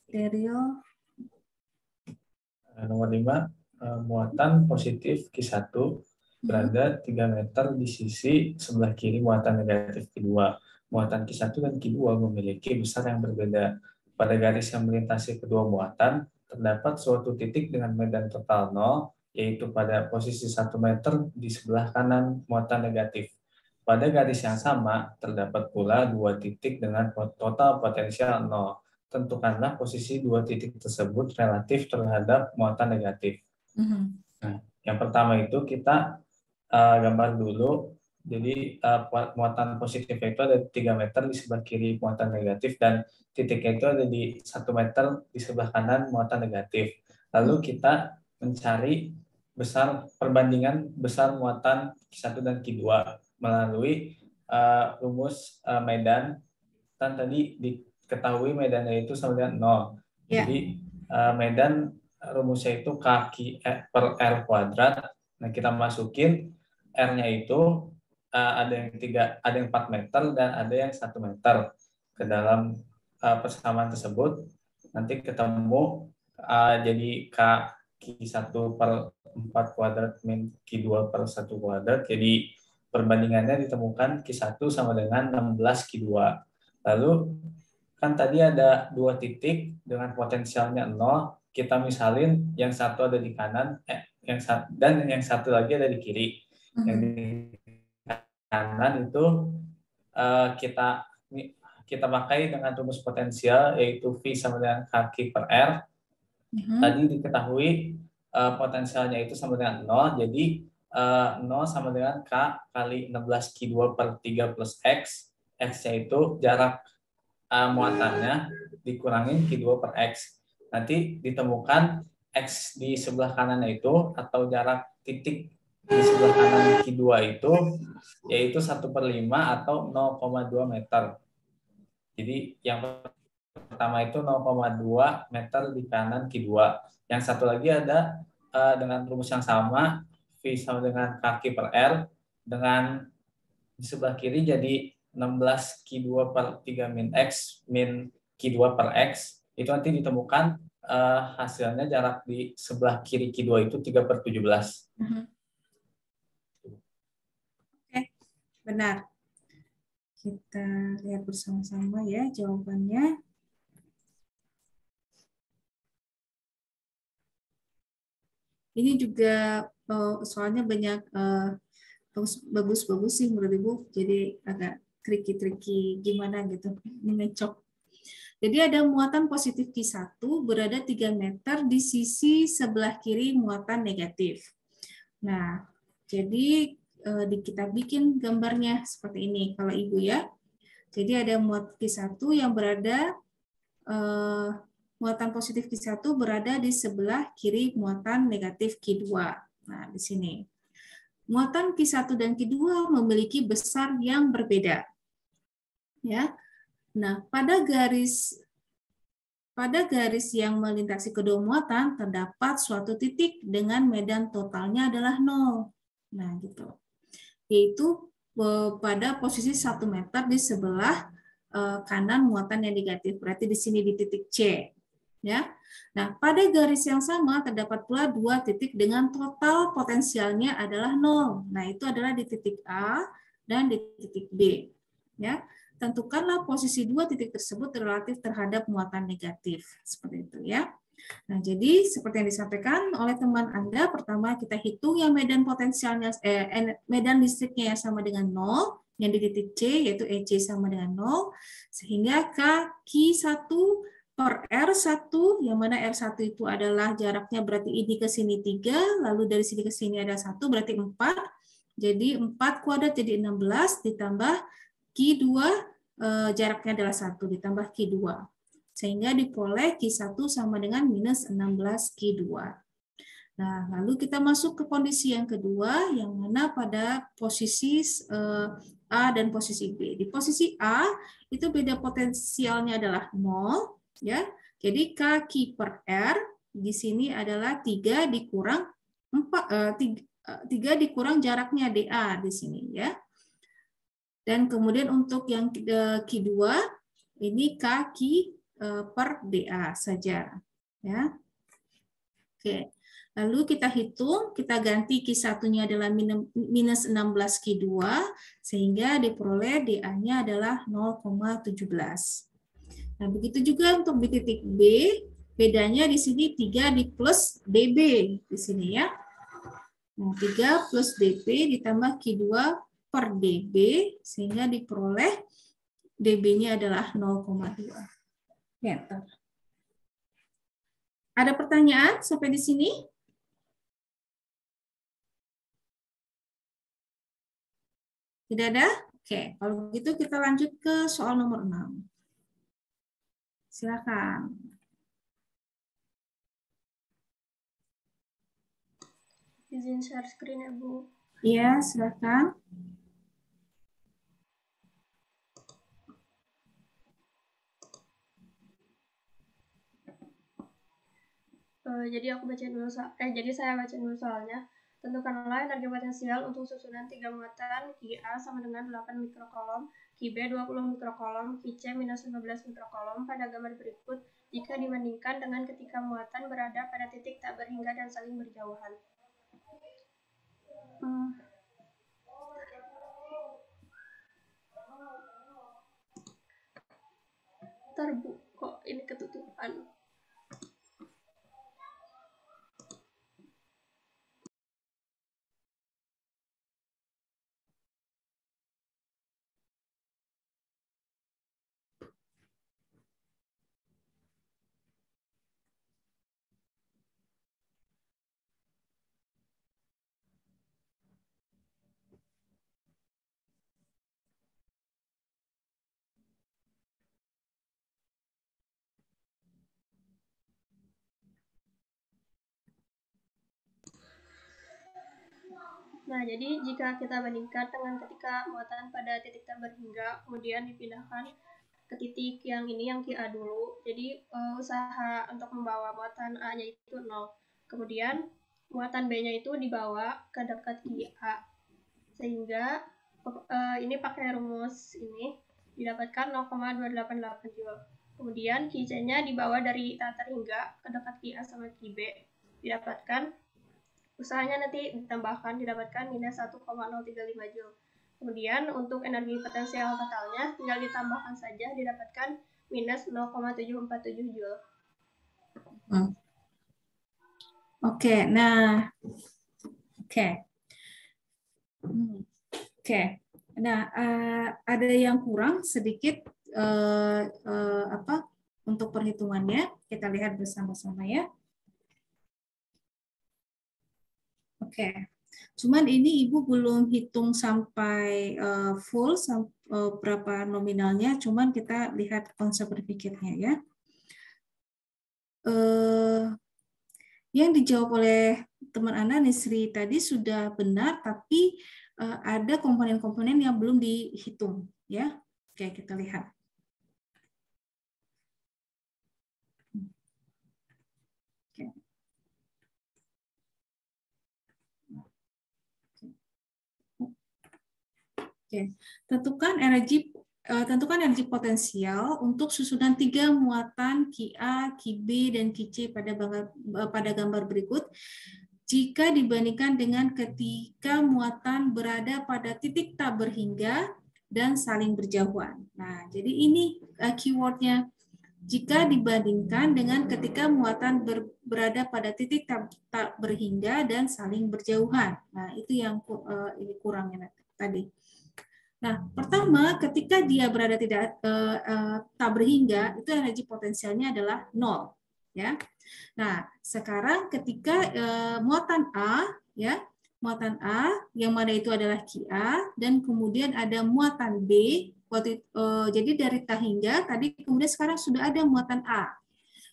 Stereo. Nomor 5, muatan positif Q1 berada 3 meter di sisi sebelah kiri muatan negatif Q2. Muatan Q1 dan Q2 memiliki besar yang berbeda. Pada garis yang melintasi kedua muatan, terdapat suatu titik dengan medan total 0, yaitu pada posisi 1 meter di sebelah kanan muatan negatif. Pada garis yang sama, terdapat pula 2 titik dengan total potensial 0. Tentukanlah posisi 2 titik tersebut relatif terhadap muatan negatif. Nah, yang pertama itu kita gambar dulu. Jadi muatan positif itu ada 3 meter di sebelah kiri muatan negatif dan titiknya itu ada di 1 meter di sebelah kanan muatan negatif. Lalu kita mencari perbandingan besar muatan Q1 dan Q2 melalui rumus medan. Kan tadi diketahui medannya itu sama dengan 0. Yeah. Jadi medan rumusnya itu K per R kuadrat. Nah, kita masukin R-nya itu ada yang 4 meter dan ada yang 1 meter ke dalam persamaan tersebut. Nanti ketemu jadi Q1 per 4 kuadrat min Q2 per 1 kuadrat. Jadi perbandingannya ditemukan Q1 sama dengan 16 Q2. Lalu kan tadi ada 2 titik dengan potensialnya 0. Kita misalin yang satu ada di kanan, dan yang satu lagi ada di kiri. Yang di kanan itu kita pakai dengan rumus potensial, yaitu V sama dengan K per R. Tadi diketahui potensialnya itu sama dengan 0, jadi 0 sama dengan K kali 16 Q2 per 3 plus X. X-nya itu jarak muatannya dikurangin Q2 per X. Nanti ditemukan X di sebelah kanannya itu, atau jarak titik di sebelah kanan Q2 itu, yaitu 1/5 atau 0,2 meter. Jadi yang pertama itu 0,2 meter di kanan Q2. Yang satu lagi ada dengan rumus yang sama, V sama dengan K per R, dengan di sebelah kiri jadi 16 Q2 per 3 min X min Q2 per X. Itu nanti ditemukan hasilnya jarak di sebelah kiri Q2 itu 3/17. Oke, benar. Kita lihat bersama-sama ya jawabannya. Ini juga soalnya banyak bagus-bagus sih menurut Ibu, jadi agak tricky gimana gitu, ngecok. Jadi ada muatan positif Q1 berada 3 meter di sisi sebelah kiri muatan negatif. Nah, jadi kita bikin gambarnya seperti ini kalau Ibu ya. Jadi ada muatan Q1 yang berada muatan positif Q1 berada di sebelah kiri muatan negatif Q2. Nah, di sini. Muatan Q1 dan Q2 memiliki besar yang berbeda. Ya. Nah, pada garis yang melintasi kedua muatan terdapat suatu titik dengan medan totalnya adalah 0. Nah, gitu. Yaitu pada posisi 1 meter di sebelah kanan muatan yang negatif. Berarti di sini di titik C. Ya. Nah, pada garis yang sama terdapat pula 2 titik dengan total potensialnya adalah 0. Nah, itu adalah di titik A dan di titik B. Ya. Tentukanlah posisi 2 titik tersebut relatif terhadap muatan negatif. Seperti itu ya. Nah, jadi seperti yang disampaikan oleh teman Anda, pertama kita hitung yang medan potensialnya, medan listriknya yang sama dengan 0, yang di titik C, yaitu EC sama dengan 0, sehingga K1 per R1, yang mana R1 itu adalah jaraknya berarti ini ke sini 3, lalu dari sini ke sini ada 1, berarti 4, jadi 4 kuadrat jadi 16, ditambah Q2, jaraknya adalah 1, ditambah Q2. Sehingga diperoleh Q1 sama dengan minus 16 Q2. Nah, lalu kita masuk ke kondisi yang kedua, yang mana pada posisi A dan posisi B. Di posisi A, itu beda potensialnya adalah 0, ya. Jadi K per R di sini adalah 3 dikurang 3 dikurang jaraknya DA di sini, ya. Dan kemudian untuk yang Q2, ini K per DA saja, ya. Oke. Lalu kita hitung, kita ganti Q1-nya adalah minus 16 Q2, sehingga diperoleh DA-nya adalah 0,17. Nah, begitu juga untuk di titik B, bedanya di sini 3 di plus DB di sini, ya. Nah, 3 plus DB ditambah Q2 per DB, sehingga diperoleh DB-nya adalah 0,2 meter. Ada pertanyaan sampai di sini? Tidak ada? Oke, kalau begitu kita lanjut ke soal nomor 6. Silakan. Izin share screen ya, Bu. Iya, silakan. Jadi aku baca dulu saya baca dulu soalnya. Tentukanlah energi potensial untuk susunan 3 muatan Ki-A sama dengan 8 mikrokolom, Ki-B 20 mikrokolom, Ki-C minus 15 mikrokolom pada gambar berikut jika dibandingkan dengan ketika muatan berada pada titik tak berhingga dan saling berjauhan. Ntar Bu, kok ini ketutupan? Nah, jadi jika kita bandingkan dengan ketika muatan pada titik tak berhingga, kemudian dipindahkan ke titik yang ini, yang Ki-A dulu. Jadi usaha untuk membawa muatan A-nya itu 0. Kemudian muatan B-nya itu dibawa ke dekat Ki-A. Sehingga ini pakai rumus ini didapatkan 0,288 Joule. Kemudian Ki-C-nya dibawa dari tak terhingga ke dekat Ki-A sama Ki-B. Didapatkan, usahanya nanti ditambahkan, didapatkan minus 1,035 Joule. Kemudian untuk energi potensial totalnya tinggal ditambahkan saja, didapatkan minus 0,747 Joule. Oke, nah, oke. Nah, ada yang kurang sedikit untuk perhitungannya. Kita lihat bersama-sama ya. Oke. Cuman ini Ibu belum hitung sampai full berapa nominalnya, cuman kita lihat konsep berpikirnya ya. Yang dijawab oleh teman Anda Nisri tadi sudah benar, tapi ada komponen-komponen yang belum dihitung ya. Oke, kita lihat. Oke. Tentukan energi potensial untuk susunan 3 muatan Ki-A, Ki-B, dan Ki-C pada gambar berikut jika dibandingkan dengan ketika muatan berada pada titik tak berhingga dan saling berjauhan. Nah, jadi ini keywordnya jika dibandingkan dengan ketika muatan berada pada titik tak berhingga dan saling berjauhan. Nah, itu yang ini kurangnya tadi. Nah, pertama ketika dia berada tak berhingga, itu energi potensialnya adalah 0, ya. Nah, sekarang ketika muatan A, ya, muatan A yang mana itu adalah QA, dan kemudian ada muatan B. Jadi dari tak hingga tadi, kemudian sekarang sudah ada muatan A.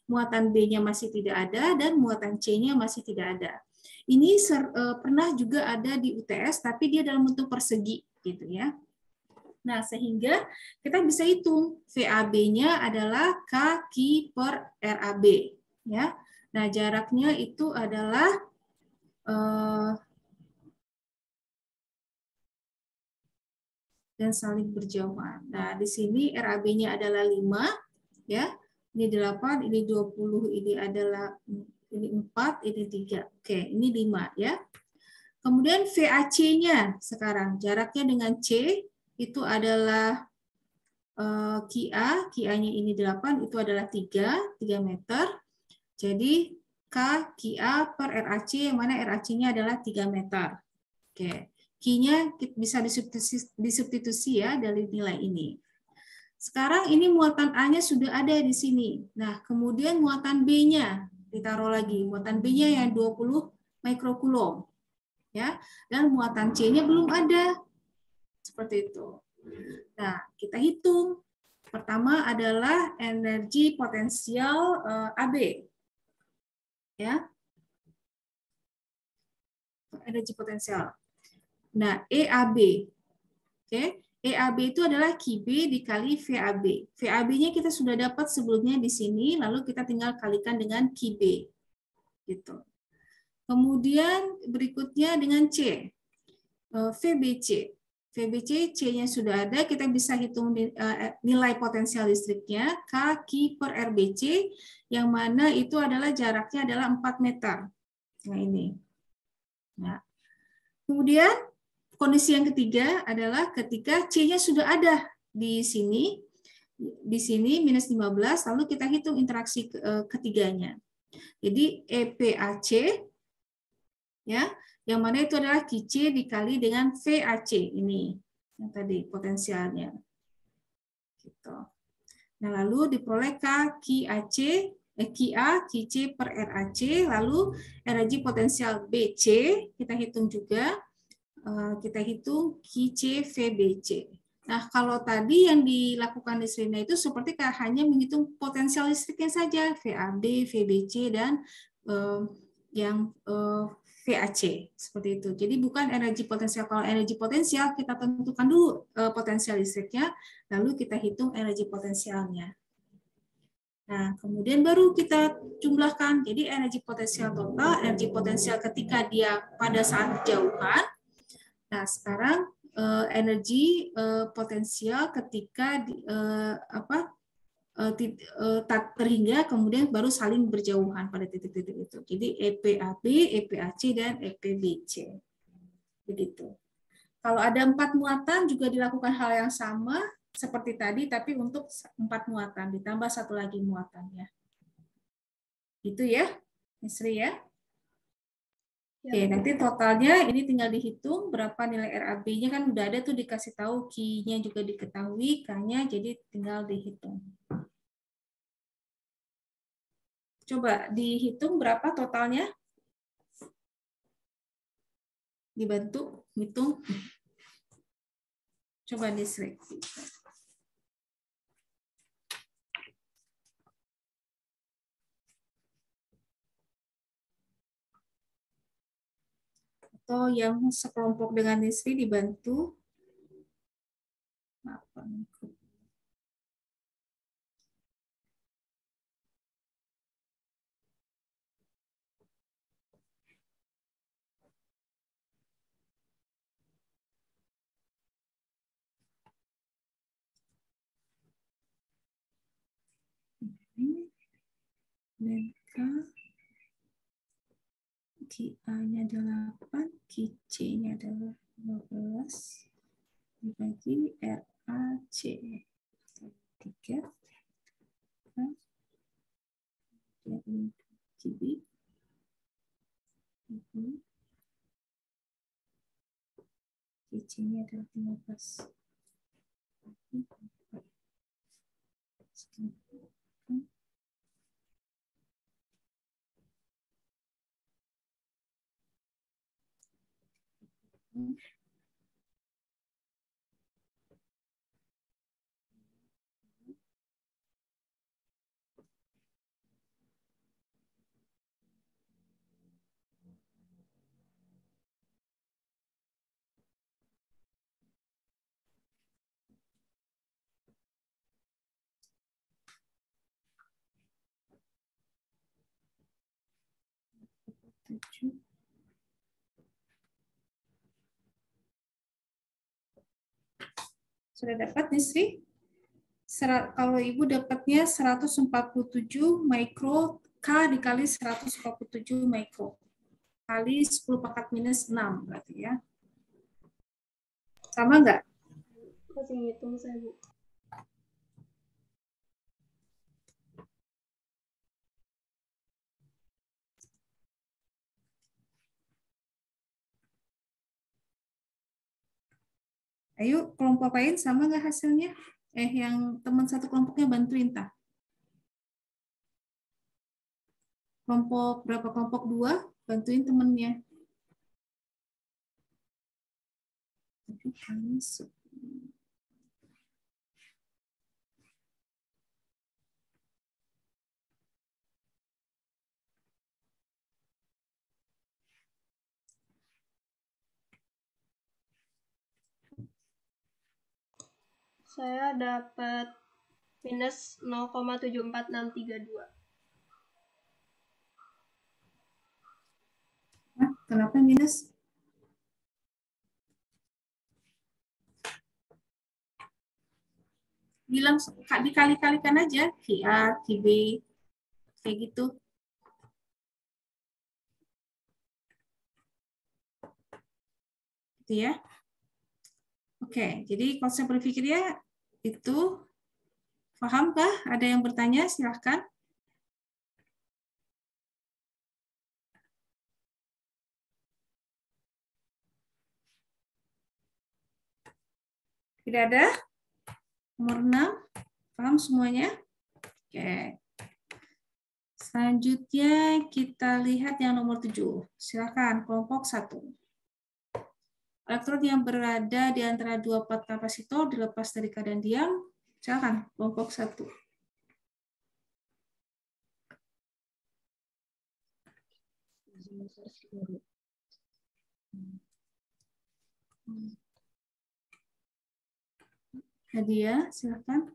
Muatan B-nya masih tidak ada dan muatan C-nya masih tidak ada. Ini pernah juga ada di UTS, tapi dia dalam bentuk persegi, gitu ya. Nah, sehingga kita bisa hitung VAB-nya adalah K per RAB, ya. Nah, jaraknya itu adalah dan saling berjauhan. Nah, di sini RAB-nya adalah 5, ya. Ini 8, ini 20, ini adalah ini 4, ini 3. Oke, ini 5, ya. Kemudian VAC-nya sekarang jaraknya dengan C itu adalah QA-nya ini 8, itu adalah 3 meter. Jadi K QA per RAC, yang mana RAC-nya adalah 3 meter. Oke, Q-nya bisa disubstitusi ya dari nilai ini. Sekarang ini muatan A-nya sudah ada di sini. Nah, kemudian muatan B-nya ditaruh lagi. Muatan B-nya yang 20 mikrokulom. Ya, dan muatan C-nya belum ada. Seperti itu. Nah, kita hitung. Pertama adalah energi potensial AB. Ya. Energi potensial. Nah, EAB. Oke. EAB itu adalah QB dikali VAB. VAB-nya kita sudah dapat sebelumnya di sini, lalu kita tinggal kalikan dengan QB. Gitu. Kemudian berikutnya dengan C. VBC. VBC, C-nya sudah ada, kita bisa hitung nilai potensial listriknya, K per RBC, yang mana itu adalah jaraknya adalah 4 meter. Nah, ini. Nah, kemudian kondisi yang ketiga adalah ketika C-nya sudah ada di sini minus 15, lalu kita hitung interaksi ketiganya. Jadi EPAC, ya, yang mana itu adalah QC dikali dengan VAC ini, yang tadi potensialnya. Gitu. Nah, lalu diperoleh QAC, QA, QC per RAC, lalu energi potensial BC, kita hitung juga. Kita hitung QC VBC. Nah, kalau tadi yang dilakukan di sini itu seperti hanya menghitung potensial listriknya saja, VAB, VBC, dan yang VAC, seperti itu. Jadi bukan energi potensial. Kalau energi potensial, kita tentukan dulu potensial listriknya, lalu kita hitung energi potensialnya. Nah, kemudian baru kita jumlahkan. Jadi energi potensial total, energi potensial ketika dia pada saat jauhan. Nah, sekarang energi potensial ketika tak terhingga, kemudian baru saling berjauhan pada titik-titik itu. Jadi EPAB, EPAC, dan EPBC. Begitu. Kalau ada 4 muatan juga dilakukan hal yang sama seperti tadi, tapi untuk 4 muatan ditambah 1 lagi muatannya. Itu ya, Misri ya. Oke, nanti totalnya ini tinggal dihitung berapa nilai RAB-nya, kan udah ada tuh dikasih tahu, Q-nya juga diketahui, K-nya, jadi tinggal dihitung. Coba dihitung berapa totalnya? Dibantu hitung. Coba diseleksi. Atau yang sekelompok dengan Nisri dibantu. Dan QA-nya 8, QC-nya adalah 12, dibagi RAC 3, GB. CC-nya adalah 15. Sudah dapat nih Sri? Kalau Ibu dapatnya 147 mikro K dikali 147 mikro kali 10 pangkat minus 6 berarti ya. Sama nggak? Masih ngitung saya, Bu. Ayo, kelompok lain sama nggak hasilnya? Yang teman satu kelompoknya bantuin tak? Kelompok berapa? Kelompok 2, bantuin temennya. Saya dapat minus 0,74632. Kenapa minus? Bilang dikali-kalikan aja, QA, QB, kayak gitu. Gitu ya. Oke, jadi konsep berpikirnya itu pahamkah? Ada yang bertanya? Silahkan. Tidak ada? Nomor 6, paham semuanya? Oke. Selanjutnya kita lihat yang nomor 7. Silakan, kelompok 1. Elektron yang berada di antara dua plat kapasitor dilepas dari keadaan diam. Silakan, kelompok 1. Hadiah, silakan.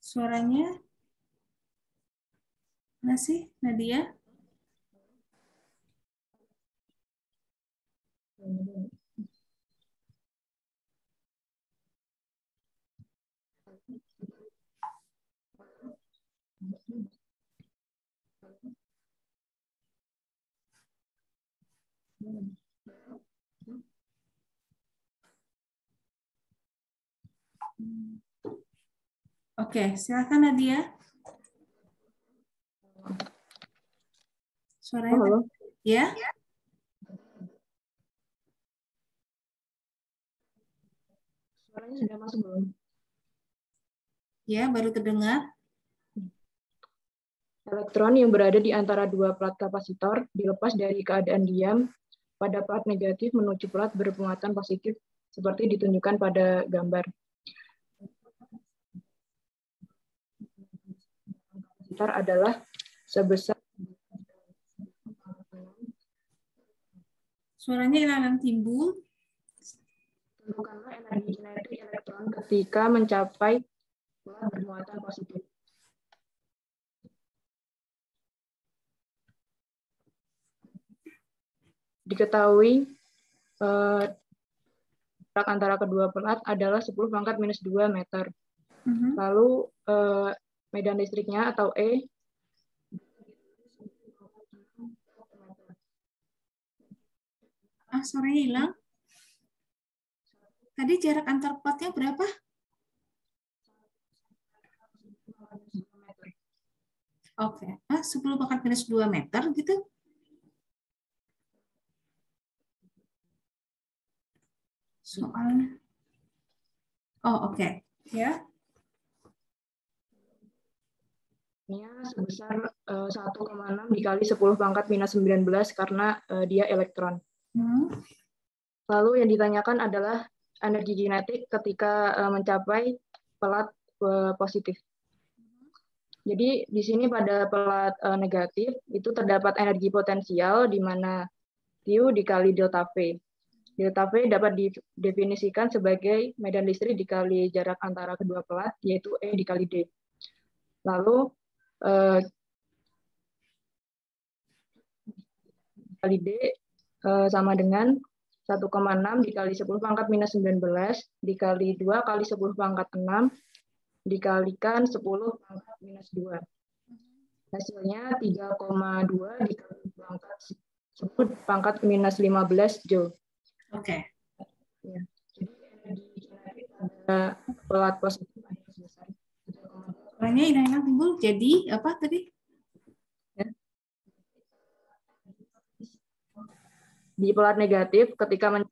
Suaranya mana sih, Nadia? Oke, silakan Nadia. Suaranya. Halo. Ya? Suaranya sudah masuk belum? Ya, baru terdengar. Elektron yang berada di antara dua plat kapasitor dilepas dari keadaan diam pada plat negatif menuju plat bermuatan positif seperti ditunjukkan pada gambar. Kapasitor adalah sebesar. Suaranya hilang timbul. Tentukanlah energi kinetik elektron ketika mencapai plat bermuatan positif. Diketahui jarak antara kedua pelat adalah 10 pangkat minus 2 meter. Lalu medan listriknya atau E Sore hilang. Tadi jarak antar platnya berapa? Oke. 10 pangkat minus 2 meter gitu. Soalnya. Oh, oke. Ya. Sebesar 1,6 dikali 10 pangkat minus 19 karena dia elektron. Lalu yang ditanyakan adalah energi kinetik ketika mencapai pelat positif. Jadi di sini pada pelat negatif itu terdapat energi potensial di mana Q dikali delta V. Delta V dapat didefinisikan sebagai medan listrik dikali jarak antara kedua pelat, yaitu E dikali D. Lalu dikali D sama dengan 1,6 dikali 10 pangkat minus 19 dikali 2 kali 10 pangkat 6 dikalikan 10 pangkat minus 2. Hasilnya 3,2 dikali pangkat 10 pangkat minus 15 Joule. Oke. Ya. Jadi energi kinetik pada pelat positif sebesar 3,2. Soalnya hilang timbul jadi apa tadi? Di pelat negatif ketika mencapai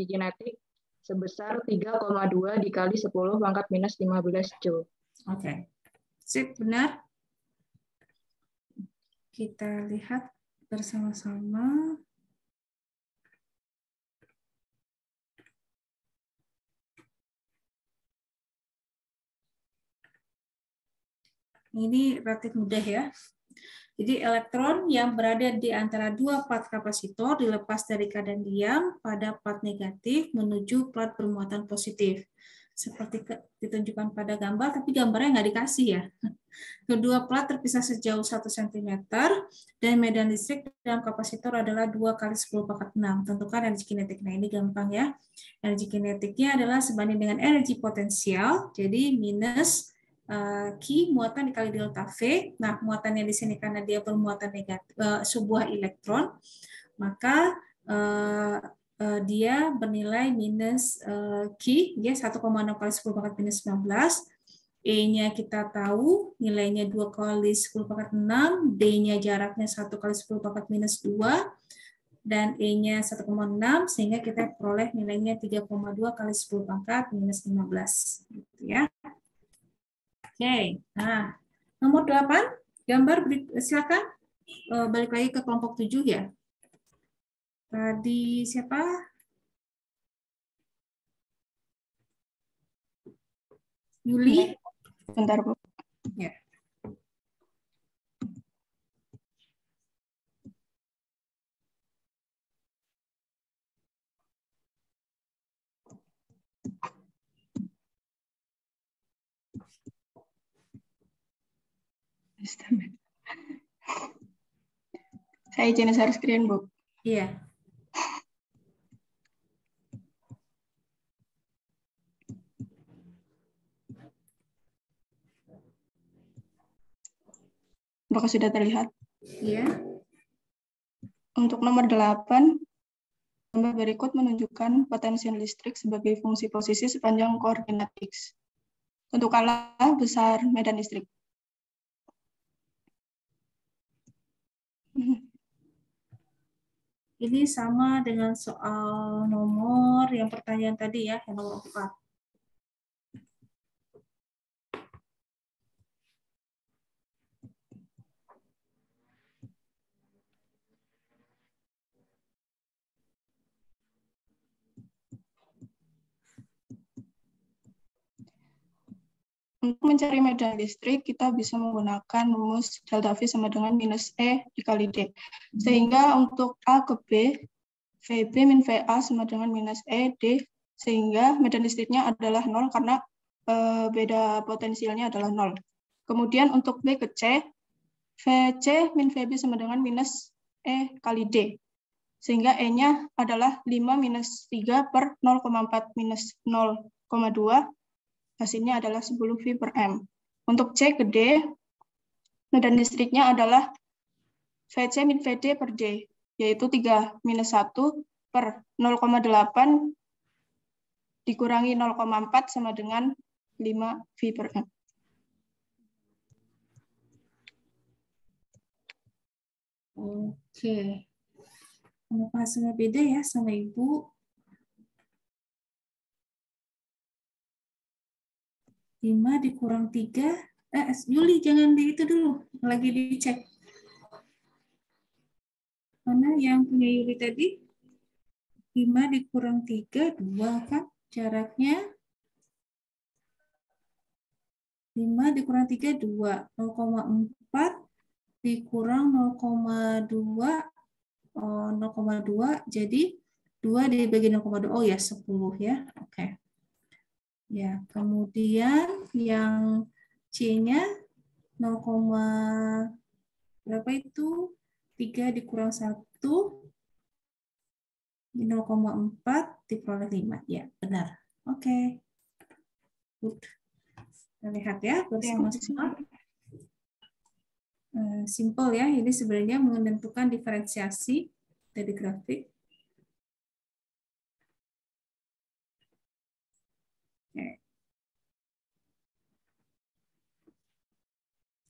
kinetik sebesar 3,2 dikali 10 pangkat minus 15 Joule. Oke. Sip, benar. Kita lihat bersama-sama. Ini relatif mudah ya. Jadi elektron yang berada di antara dua plat kapasitor dilepas dari keadaan diam pada plat negatif menuju plat bermuatan positif. Seperti ditunjukkan pada gambar, tapi gambarnya nggak dikasih ya. Kedua plat terpisah sejauh 1 cm dan medan listrik dalam kapasitor adalah 2 kali 10 pangkat 6. Tentukan energi kinetik. Nah ini gampang ya. Energi kinetiknya adalah sebanding dengan energi potensial, jadi minus Q muatan dikali delta V. Nah, muatannya di sini karena dia bermuatan negatif, sebuah elektron, maka dia bernilai minus Q, dia 1,6 kali 10 pangkat minus 19. E-nya kita tahu nilainya 2 kali 10 pangkat 6, D-nya jaraknya 1 kali 10 pangkat minus 2, dan E-nya 1,6, sehingga kita peroleh nilainya 3,2 kali 10 pangkat minus 15. Gitu ya. Oke, nah nomor 8, gambar silakan balik lagi ke kelompok 7 ya. Tadi siapa? Yuli? Bentar, Bu. Ya. Saya izin share screen, Bu. Iya. Apakah sudah terlihat? Iya. Untuk nomor 8, gambar berikut menunjukkan potensial listrik sebagai fungsi posisi sepanjang koordinat X. Tentukanlah besar medan listrik. Ini sama dengan soal nomor yang pertanyaan tadi ya, yang nomor 4. Untuk mencari medan listrik, kita bisa menggunakan rumus delta V sama dengan minus E dikali D. Sehingga untuk A ke B, VB min VA sama dengan minus E D, sehingga medan listriknya adalah 0 karena beda potensialnya adalah 0. Kemudian untuk B ke C, VC min VB sama dengan minus E kali D. Sehingga E-nya adalah 5 minus 3 per 0,4 minus 0,2. Hasilnya adalah 10 V per M. Untuk C gede, medan listriknya adalah VC min VD per D, yaitu 3 minus 1 per 0,8 dikurangi 0,4 sama dengan 5 V per M. Oke. Kenapa hasilnya beda ya sama Ibu? 5 dikurang 3. Yuli, jangan di itu dulu. Lagi dicek. Mana yang punya Yuli tadi? 5 dikurang 3, 2 kan? Jaraknya 5 dikurang 3, 2. 0,4 dikurang 0,2. 0,2, jadi 2 dibagi 0,2. Oh ya, 10 ya. Oke. Ya, kemudian yang C-nya 0, berapa itu? 3 dikurang 1, 0,4 diperoleh 5. Ya, benar. Oke. Good. Kita lihat ya, bersama-sama. Simple ya, ini sebenarnya menentukan diferensiasi dari grafik.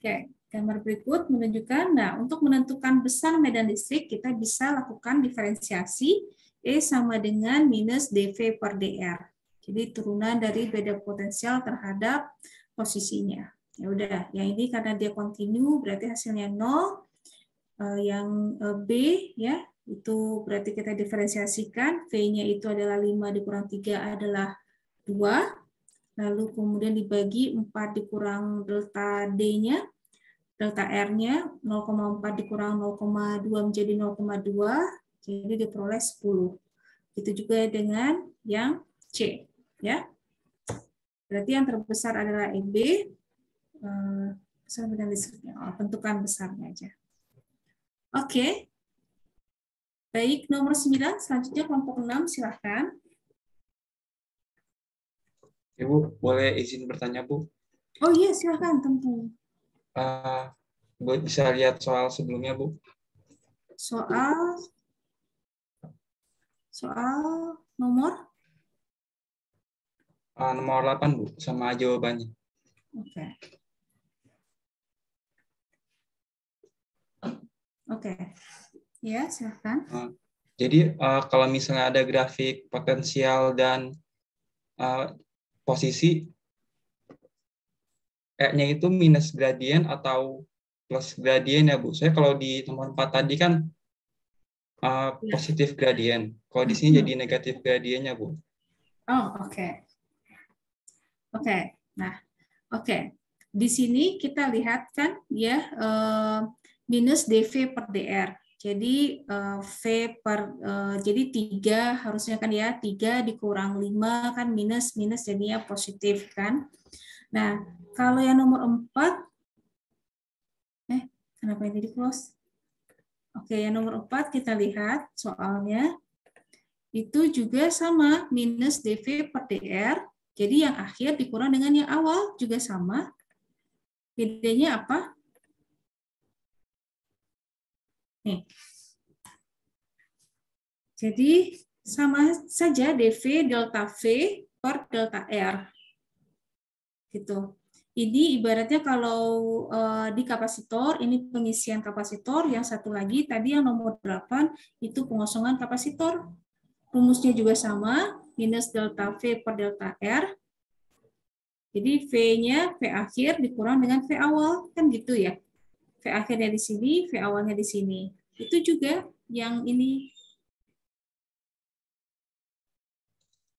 Oke, gambar berikut menunjukkan, nah untuk menentukan besar medan listrik, kita bisa lakukan diferensiasi E sama dengan minus dV per dr. Jadi turunan dari beda potensial terhadap posisinya. Ya udah, yang ini karena dia kontinu berarti hasilnya 0. Yang B ya, itu berarti kita diferensiasikan, V-nya itu adalah 5 dikurang 3 adalah 2. Lalu kemudian dibagi 4 dikurang delta D-nya, delta R-nya 0,4 dikurang 0,2 menjadi 0,2, jadi diperoleh 10. Itu juga dengan yang C ya. Berarti yang terbesar adalah EB. Besar listriknya, tentukan besarnya aja. Oke. Baik, nomor 9, selanjutnya kelompok 6, silahkan. Ibu, boleh izin bertanya, Bu? Oh iya, silahkan, tentu. Bu bisa lihat soal sebelumnya, Bu? Soal nomor? Nomor 8, Bu, sama jawabannya. Oke. Oke, ya silahkan. Jadi kalau misalnya ada grafik potensial dan posisi, E-nya itu minus gradien atau plus gradien ya Bu. Saya kalau di nomor 4 tadi kan positif gradien. Kalau di sini jadi negatif gradiennya Bu. Oh oke. Oke, nah oke. Di sini kita lihat kan ya minus dV per dr. Jadi V per jadi 3 harusnya kan ya 3 dikurang 5 kan minus jadinya positif kan. Nah, kalau yang nomor 4 kenapa ini di close? Oke, yang nomor 4 kita lihat soalnya itu juga sama minus dV per dr. Jadi yang akhir dikurang dengan yang awal juga sama. Bedanya apa? Nih. Jadi sama saja dV delta V per delta R. Gitu. Ini ibaratnya kalau di kapasitor, ini pengisian kapasitor, yang satu lagi tadi yang nomor 8 itu pengosongan kapasitor. Rumusnya juga sama, minus delta V per delta R. Jadi V-nya, V akhir dikurang dengan V awal, kan gitu ya. V akhirnya di sini, V awalnya di sini. Itu juga yang ini.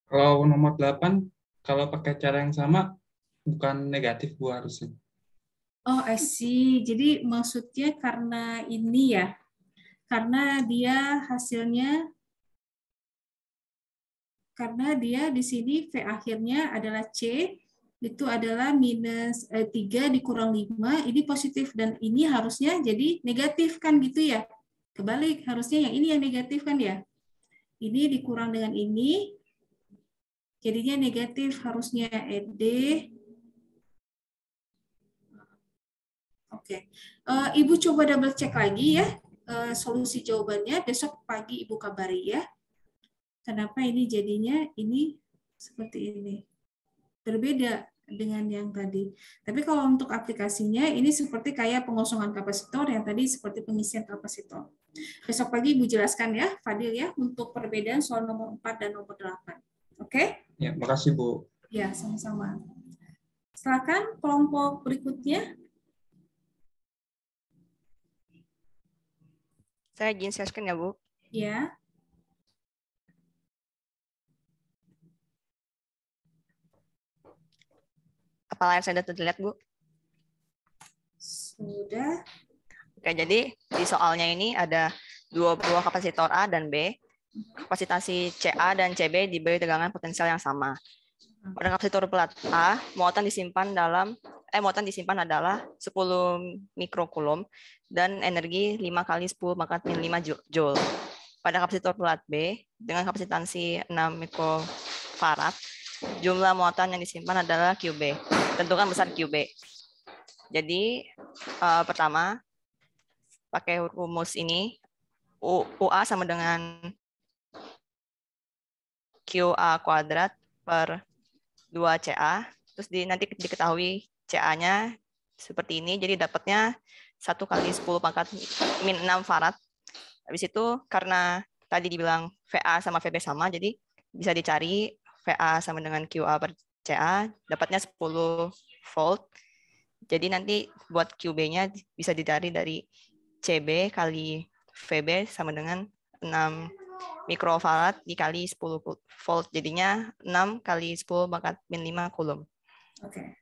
Kalau nomor 8, kalau pakai cara yang sama, bukan negatif Bu harusnya. Oh, I see. Jadi maksudnya karena ini ya, karena dia hasilnya, karena dia di sini V akhirnya adalah C, itu adalah minus 3 dikurang 5, ini positif, dan ini harusnya jadi negatif kan gitu ya. Kebalik, harusnya yang ini yang negatif kan ya. Ini dikurang dengan ini, jadinya negatif, harusnya ED. Oke, Ibu coba double cek lagi ya solusi jawabannya. Besok pagi Ibu kabari ya. Kenapa ini jadinya ini seperti ini? Berbeda dengan yang tadi. Tapi kalau untuk aplikasinya ini seperti kayak pengosongan kapasitor, yang tadi seperti pengisian kapasitor. Besok pagi Ibu jelaskan ya, Fadil ya, untuk perbedaan soal nomor 4 dan nomor 8. Oke? Ya, makasih Bu. Ya, sama-sama. Silakan kelompok berikutnya. Saya izin share ya, Bu. Ya. Apa layar saya sudah terlihat, Bu? Sudah. Oke, jadi di soalnya ini ada dua buah kapasitor A dan B. Kapasitasi CA dan CB diberi tegangan potensial yang sama. Pada kapasitor plat A, muatan disimpan adalah 10 mikrokulom dan energi 5 kali 10 pangkat min 5 joule. Pada kapasitor plat B, dengan kapasitansi 6 mikrofarad, jumlah muatan yang disimpan adalah QB. Tentukan besar QB. Jadi pertama pakai rumus ini, UA sama dengan QA kuadrat per 2CA. Terus nanti diketahui CA-nya seperti ini. Jadi dapatnya 1 kali 10 pangkat min 6 farad. Habis itu karena tadi dibilang VA sama VB sama, jadi bisa dicari VA sama dengan QA per CA, dapatnya 10 volt. Jadi nanti buat QB-nya bisa dicari dari CB kali VB sama dengan 6 mikrofarad dikali 10 volt. Jadinya 6 kali 10 pangkat min 5 kulum. Oke.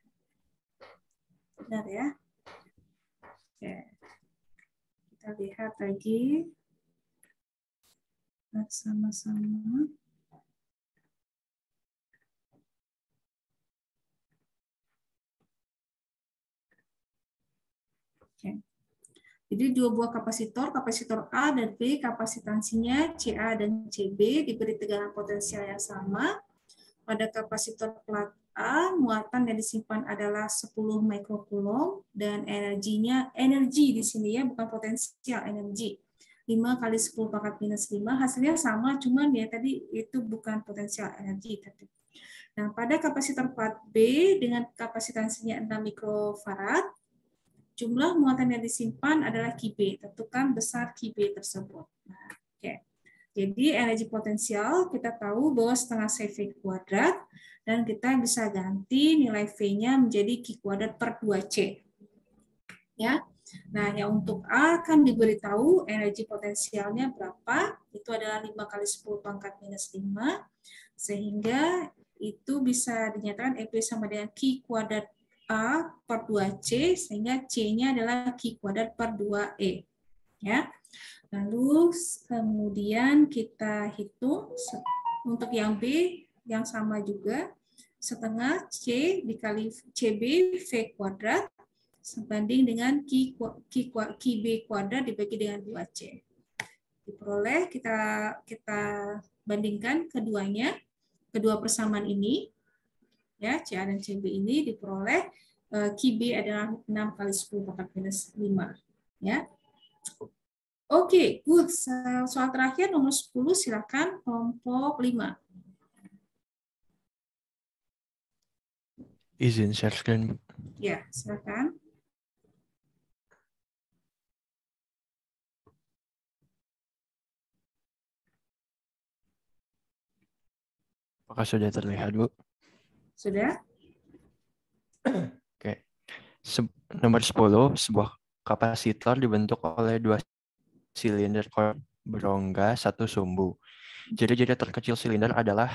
Benar ya. Oke. Kita lihat lagi. Sama-sama. Jadi dua buah kapasitor A dan B, kapasitansinya CA dan CB diberi tegangan potensial yang sama. Pada kapasitor plat A, muatan yang disimpan adalah 10 mikrokulom dan energi di sini ya, bukan potensial, energi. 5 kali 10 pangkat minus 5, hasilnya sama, cuman ya tadi itu bukan potensial energi tadi. Nah, pada kapasitor plat B dengan kapasitansinya 6 mikrofarad, jumlah muatan yang disimpan adalah QB. Tentukan besar QB tersebut. Nah, oke. Jadi energi potensial kita tahu bahwa setengah CV kuadrat dan kita bisa ganti nilai V-nya menjadi Q kuadrat per 2C. Ya. Nah, yang untuk A kan diberitahu energi potensialnya berapa? Itu adalah 5 kali 10 pangkat minus 5. Sehingga itu bisa dinyatakan EP sama dengan Q kuadrat A per 2C, sehingga C-nya adalah Q kuadrat per 2E. Ya. Lalu kemudian kita hitung untuk yang B yang sama juga, setengah C dikali CB V kuadrat sebanding dengan QB kuadrat dibagi dengan 2C. Diperoleh, kita bandingkan keduanya, kedua persamaan ini, ya, CA dan CB ini diperoleh QB adalah 6 kali 10 pangkat minus 5. Ya. Oke, good. Soal terakhir nomor 10, silakan kelompok 5. Izin share screen. Ya, silakan. Apakah sudah terlihat, Bu? Sudah? Oke. Nomor 10, sebuah kapasitor dibentuk oleh 2 silinder berongga 1 sumbu. Jadi terkecil silinder adalah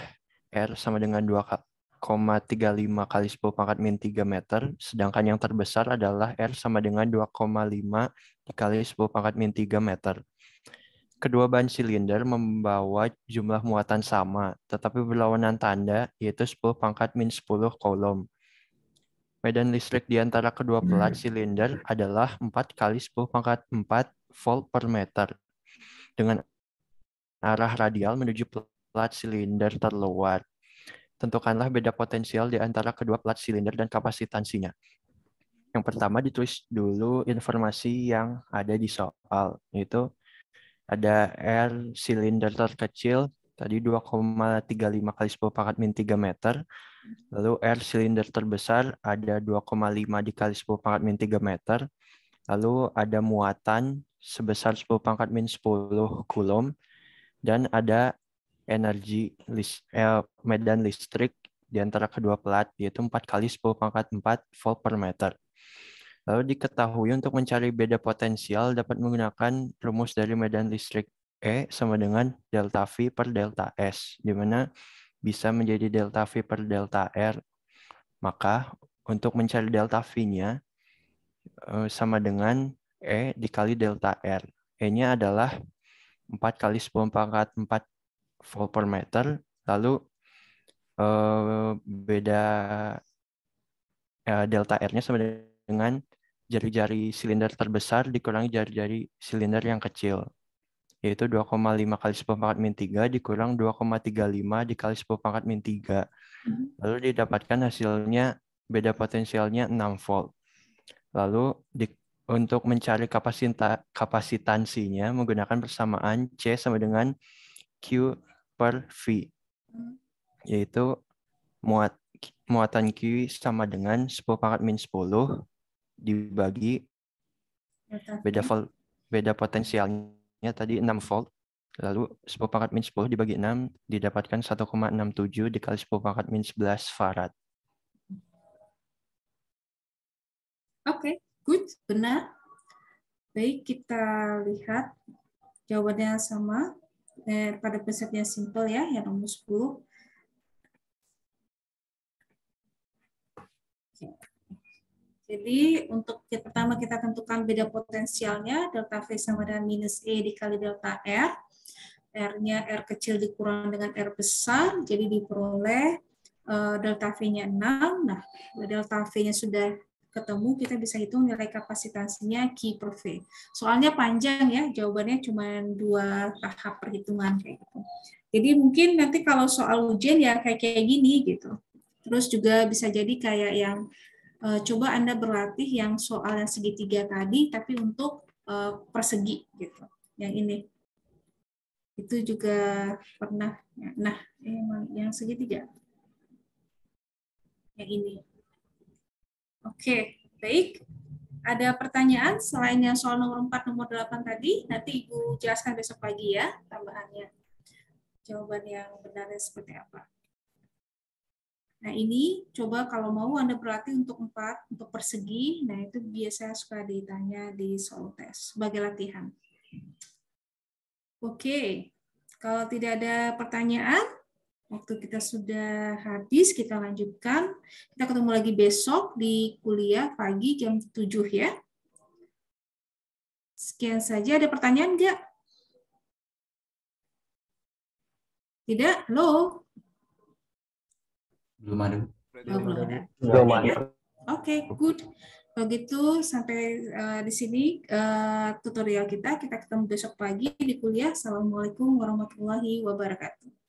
R sama dengan 2,35 kali 10 pangkat min 3 meter, sedangkan yang terbesar adalah R sama dengan 2,5 kali 10 pangkat min 3 meter. Kedua bahan silinder membawa jumlah muatan sama, tetapi berlawanan tanda, yaitu 10 pangkat min 10 kolom. Medan listrik di antara kedua pelat silinder adalah 4 kali 10 pangkat 4 volt per meter. dengan arah radial menuju plat silinder terluar. Tentukanlah beda potensial di antara kedua plat silinder dan kapasitansinya. Yang pertama ditulis dulu informasi yang ada di soal, yaitu ada R silinder terkecil tadi 2,35 kali 10⁻³ meter. Lalu R silinder terbesar ada 2,5 dikali 10⁻³ meter. Lalu ada muatan sebesar 10⁻⁻10 coulomb. Dan ada energi medan listrik di antara kedua plat, yaitu 4 kali 10⁻⁴ volt per meter. Lalu diketahui untuk mencari beda potensial dapat menggunakan rumus dari medan listrik E sama dengan delta V per delta S, di mana bisa menjadi delta V per delta R. Maka untuk mencari delta V-nya sama dengan E dikali delta R. E-nya adalah 4 kali 10⁻⁴ volt per meter, lalu beda delta R-nya sama dengan jari-jari silinder terbesar dikurangi jari-jari silinder yang kecil, yaitu 2,5 kali 10⁻³ dikurang 2,35 dikali 10⁻³. Lalu didapatkan hasilnya beda potensialnya 6 volt. Lalu untuk mencari kapasitansinya menggunakan persamaan C sama dengan Q per V, yaitu muatan Q sama dengan 10⁻⁻10 dibagi beda potensialnya tadi 6 volt, lalu 10⁻⁻10 dibagi 6 didapatkan 1,67 dikali 10⁻⁻11 farad. Oke, good, benar. Baik, kita lihat jawabannya sama pada konsepnya simple ya, yang nomor 10. Oke. Jadi untuk pertama kita tentukan beda potensialnya, delta V sama dengan minus E dikali delta R. R-nya R kecil dikurang dengan R besar, jadi diperoleh delta V-nya 6. Nah, delta V-nya sudah ketemu, kita bisa hitung nilai kapasitansinya Q per V. Soalnya panjang ya, jawabannya cuma 2 tahap perhitungan kayak gitu. Jadi mungkin nanti kalau soal ujian ya kayak gini gitu. Terus juga bisa jadi kayak yang coba Anda berlatih yang soal yang segitiga tadi, tapi untuk persegi gitu. Yang ini. Itu juga pernah. Nah, yang segitiga. Yang ini. Oke, baik. Ada pertanyaan selain yang soal nomor 4, nomor 8 tadi? Nanti Ibu jelaskan besok pagi ya, tambahannya. Jawaban yang benarnya seperti apa. Nah, ini coba kalau mau Anda berlatih untuk 4, untuk persegi, nah itu biasa suka ditanya di soal tes, sebagai latihan. Oke, kalau tidak ada pertanyaan, waktu kita sudah habis, kita lanjutkan. Kita ketemu lagi besok di kuliah pagi jam 7 ya. Sekian saja. Ada pertanyaan nggak? Tidak? Halo? Belum ada. Belum ada. Belum ada. Oke, good. Kalau gitu sampai di sini tutorial kita. Kita ketemu besok pagi di kuliah. Assalamualaikum warahmatullahi wabarakatuh.